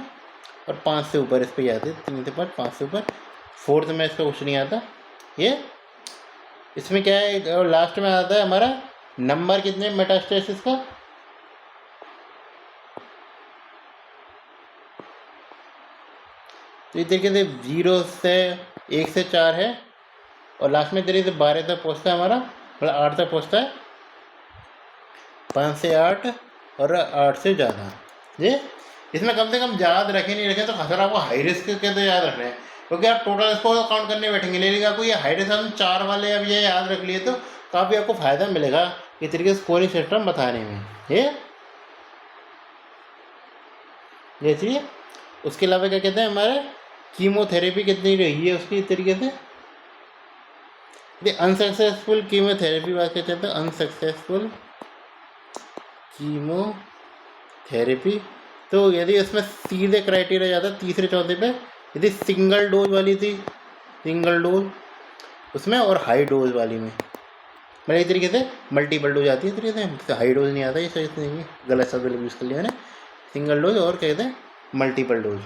और 5 से ऊपर इस पर याद है 3 से 5, 5 से ऊपर। फोर्थ में इसका कुछ नहीं आता। ये इसमें क्या है, और लास्ट में आता है हमारा नंबर कितने मेटास्टेसिस का, तो इस तरीके से 0 से 1 से 4 है, और लास्ट में तरीके से 12 तक पहुँचता है हमारा, मतलब 8 तक पहुँचता है, 5 से 8 और 8 से ज़्यादा। ये इसमें कम से कम याद रखें, नहीं रखें तो खतरा आपको हाई रिस्क के तो याद रखना है, क्योंकि आप टोटल इसको काउंट करने बैठेंगे, लेकिन आपको ये हाई रिस्क हम 4 वाले अब ये याद रख लिए तो काफ़ी आपको फ़ायदा मिलेगा इस तरीके से स्कोरिंग सिस्टम बताने में। ये देखिए उसके अलावा क्या कहते हैं हमारे कीमोथेरेपी कितनी रही है उसकी, इस तरीके से अनसक्सेसफुल कीमोथेरेपी बात कहते हैं, तो अनसक्सेसफुल कीमोथेरेपी, तो यदि उसमें सीधे क्राइटेरिया जाता तीसरे चौथे पे, यदि सिंगल डोज वाली थी, सिंगल डोज उसमें, और हाई डोज वाली में, मतलब इस तरीके से मल्टीपल डोज आती है, इस तरीके से हाई डोज नहीं आता, ये सही नहीं है, गलत शब्द यूज़ कर लिया मैंने। सिंगल डोज और कहते हैं मल्टीपल डोज,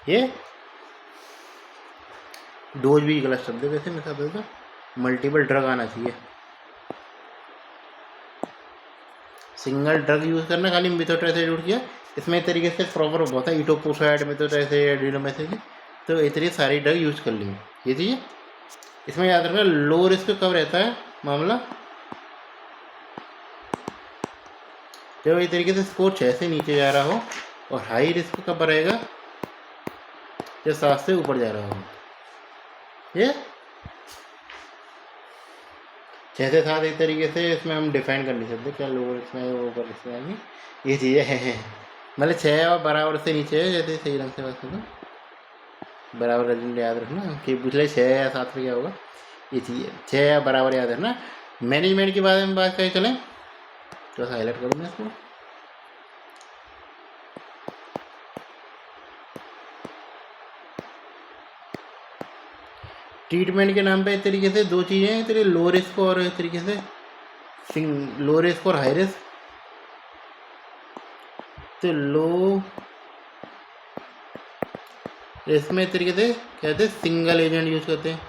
ये डोज भी गलत शब्द है वैसे, मेरे साथ तो मल्टीपल ड्रग आना चाहिए। सिंगल ड्रग यूज़ करना खाली मेथोट्रेक्सेट यूज किया, इसमें एक तरीके से प्रॉपर बहुत है इटोपोसाइड मेथोट्रेक्सेट एडिनोमेसिन, तो इस तरीके सारी ड्रग यूज़ कर ली ये चीज़। इसमें याद रखना लो रिस्क कब रहता है मामला, जब इस तरीके से स्कोर 6 से नीचे जा रहा हो, और हाई रिस्क कब रहेगा जब 7 से ऊपर जा रहा हो। ये 6 से 7 एक तरीके से इसमें हम डिफाइन कर नहीं सकते क्या लोअर इसमें वो ऊपर इसमें आएंगे, ये चीज़ें हैं, मतलब 6 और बराबर से नीचे है, जैसे सही ढंग से बात करो बराबर रजन याद रखना कि पिछले 6 या 7 पे क्या होगा, ये चीज़ 6 या बराबर याद रखना। मैनेजमेंट के बारे में बात करें चलें, थोड़ा सा हाईलाइट करूँगा इसको। ट्रीटमेंट के नाम पे इस तरीके से 2 चीज़ें हैं, तरीके लो रिस्क और इस तरीके से लो रिस्क और हाई रिस्क। तो लो रिस्क में इस तरीके से कहते हैं सिंगल एजेंट यूज करते हैं,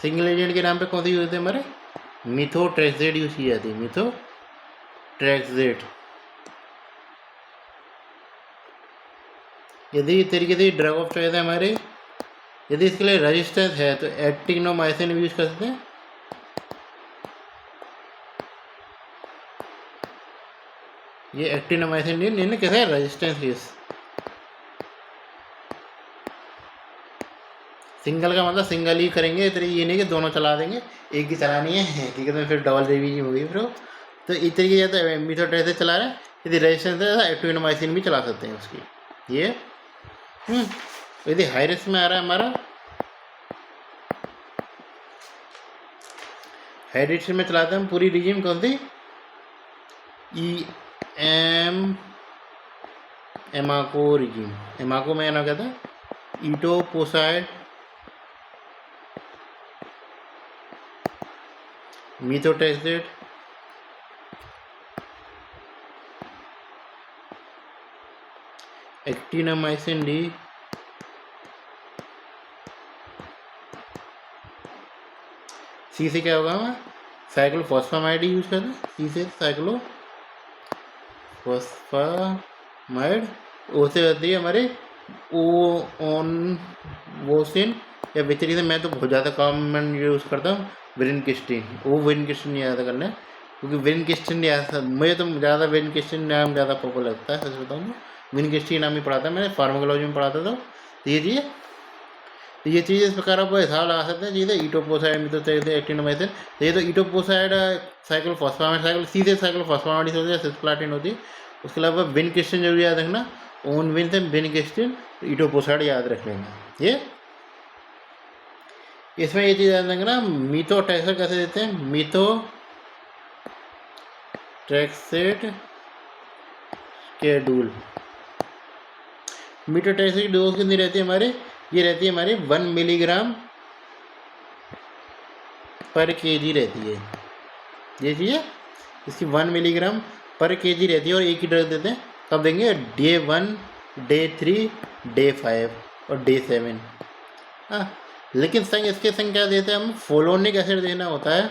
सिंगल एजेंट के नाम पे कौन सी यूज होते हैं हमारे, मिथोट्रेक्सेट यूज की जाती है, मिथोट्रेक्सेट। यदि इस तरीके से ड्रग ऑफ चॉइस है हमारे, यदि इसके लिए रेजिस्टेंस है तो एक्टिनोमाइसिन यूज कर सकते हैं, ये एक्टिनोमाइसिन नहीं कैसे है रेजिस्टेंस केस। सिंगल का मतलब सिंगल ही करेंगे, इस तरीके ये नहीं कि दोनों चला देंगे, एक ही चलानी है ठीक है, तो फिर डबल रिवीजन होगी फिर। तो इस तरीके से मिथोट्रेक्सेट चला रहे हैं, यदि रेजिस्टेंस है तो एक्टिनोमाइसिन भी चला सकते हैं उसकी। ये यदि हाई रिस्क में आ रहा है हमारा, हाई रिस्क में चलाते हैं हम पूरी रिजीम कौन सी, ई एम एमाको रिजीम, एमाको में ना क्या था, ईटोपोसाइड मीथोट्रेक्सेट एक्टिनामाइसिन डी सी से क्या होगा, मैं साइक्लोफॉस्फामाइड यूज करते हैं, सी से साइक्लोफॉस्फामाइड, ओ से होती है हमारे ओ ऑन वोसिन या विचरी से मैं तो बहुत ज़्यादा कॉमन यूज़ करता हूँ विनकिस्टिन, वो विनकिस्टिन याद करना है क्योंकि विनकिस्टिन मुझे तो ज़्यादा विनकिस्टिन नाम ज़्यादा पॉपुलर लगता है, सच बताऊँ तो विनकिस्टिन नाम ही पढ़ा था मैंने, फार्माकोलॉजी में पढ़ा था। तो ये चीज़ इस प्रकार आप हिसाब लगा सकते हैं, चीज़ें ईटोपोसाइड मिथोट्रेक्सेट एक्टिनोमाइसिन, तो ये तो ईटोपोसाइड साइक्लोफॉस्फामाइड सीधे साइक्लोफॉस्फामाइड होती है, सिस्प्लाटिन होती है। उसके अलावा विनकिस्टिन जरूर याद रखना, ओन विन से विनकिस्टिन, ईटोपोसाइड याद रख लेना। ये इसमें ये चीज़ याद रखना, मीथोट्रेक्सेट कैसे देते हैं, मीथोट्रेक्सेट शेड्यूल, मीथोट्रेक्सेट की डोज कितनी रहती है हमारे, ये रहती है हमारी 1 मिलीग्राम पर केजी रहती है, ये चीज़ इसकी 1 मिलीग्राम पर केजी रहती है, और एक ही डोज देते हैं, कब देंगे, डे 1, डे 3, डे 5 और डे 7। हाँ, लेकिन संग इसके संग क्या देते हैं हम, फोलोनिक एसिड देना होता है।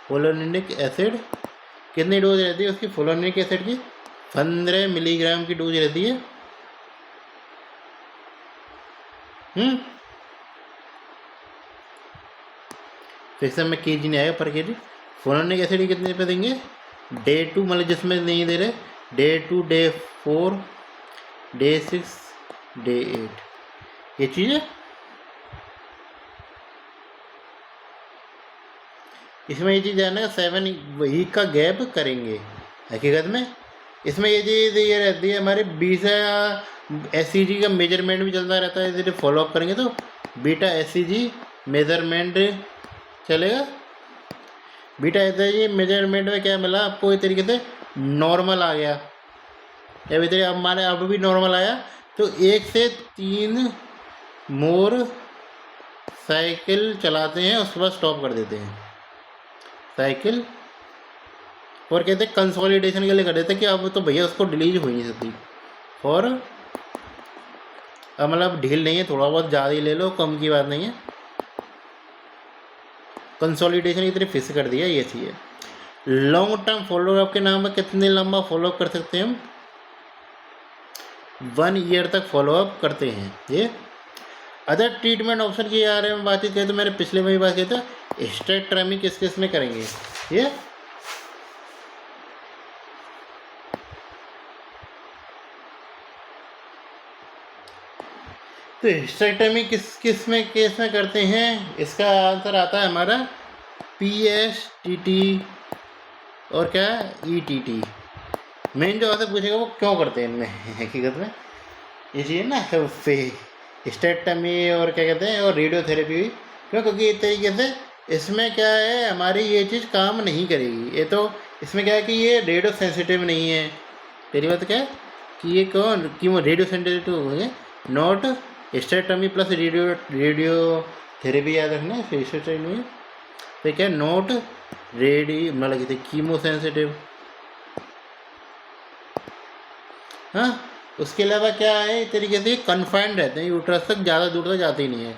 फोलोनिक एसिड कितनी डोज रहती है उसकी, फोलोनिक एसिड की 15 मिलीग्राम की डोज रहती है। फिर से में केजी नहीं आएगा, पर केजी। फोलोनिक एसिड कितने पे देंगे, डे 2 मतलब जिसमें नहीं दे रहे, डे 2, डे 4, डे 6, डे 8, ये चीज़ है। इसमें ये चीज़ जानना 7 वीक का गैप करेंगे हकीकत में। इसमें ये चीज़ ये रहती है हमारे 20 SCG का मेजरमेंट भी चलता रहता है, इधर फॉलोअप करेंगे तो बीटा SCG मेजरमेंट चलेगा। बीटा SCG मेजरमेंट में क्या मिला आपको, इस तरीके से नॉर्मल आ गया, या इधर अब हमारे अब भी नॉर्मल आया, तो 1 से 3 मोर साइकिल चलाते हैं, उसके बाद स्टॉप कर देते हैं साइकिल, और कहते हैं कंसोलिडेशन के लिए कर देते हैं कि अब तो भैया उसको डिलीट हो ही नहीं सकती, और अब मतलब ढील नहीं है, थोड़ा बहुत ज़्यादा ही ले लो, कम की बात नहीं है, कंसोलिडेशन की तरफ फिक्स कर दिया, ये चीज़ है। लॉन्ग टर्म फॉलोअप के नाम में कितने लंबा फॉलोअप कर सकते हैं हम, 1 ईयर तक फॉलोअप करते हैं। ये अदर ट्रीटमेंट ऑप्शन की बारे में बातचीत करें तो मैंने पिछले में भी बात किया था, हिस्टेक्टोमी किस किस में करेंगे, ये तो हिस्टेक्टोमी किस किस में केस में करते हैं, इसका आंसर आता है हमारा PSTT और क्या ETT। मेन जो आपसे पूछेगा वो क्यों करते हैं इनमें हकीकत में, ये चीज़ ना हिस्टेक्टोमी और क्या कहते हैं, और रेडियोथेरेपी, क्यों, क्योंकि एक तरीके से इसमें क्या है हमारी ये चीज़ काम नहीं करेगी। ये तो इसमें क्या है कि ये रेडियो सेंसिटिव नहीं है, तेरी बात क्या है कि ये कौन कि वो रेडियो सेंसिटिव हो गए, नॉट हिस्टेक्टोमी प्लस रेडियोथेरेपी याद रखना है, हिस्टेक्टोमी तो क्या नॉट रेडियो मतलब कहते कीमो सेंसिटिव। हाँ, उसके अलावा क्या है एक तरीके से कन्फाइंड रहते हैं, यूट्रस तक ज़्यादा दूर तक जाते ही नहीं है।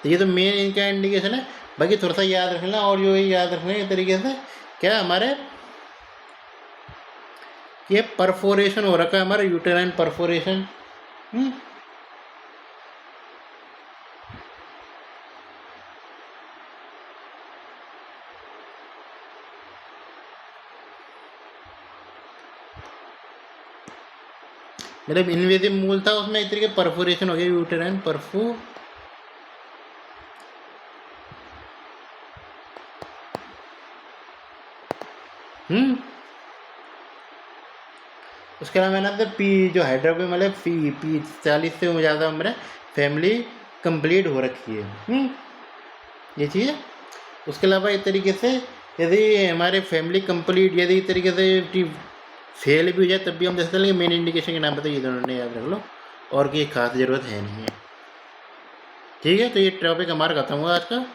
तो ये तो मेन इनका इंडिकेशन है, बाकी थोड़ा सा याद रखना, और जो याद रखना है तरीके से क्या हमारे ये परफोरेशन हो रखा है, हमारा यूटेराइन परफोरेशन। मतलब इन्वेजिव मूल था, उसमें एक तरीके परफोरेशन हो गया, यूटेराइन परफो। उसके अलावा मैंने तो पी जो हैदराबाद मतलब P 40 से ज़्यादा उम्र है, फैमिली कंप्लीट हो रखी है। ये चीज़ है। उसके अलावा इस तरीके से यदि हमारे फैमिली कंप्लीट यदि इस तरीके से फेल भी हो जाए तब भी हम जैसे चलेंगे मेन इंडिकेशन के नाम बताइए, दोनों ने याद रख लो, और की खास ज़रूरत है नहीं है। ठीक है, तो ये टॉपिक हमारा खत्म हुआ आज का।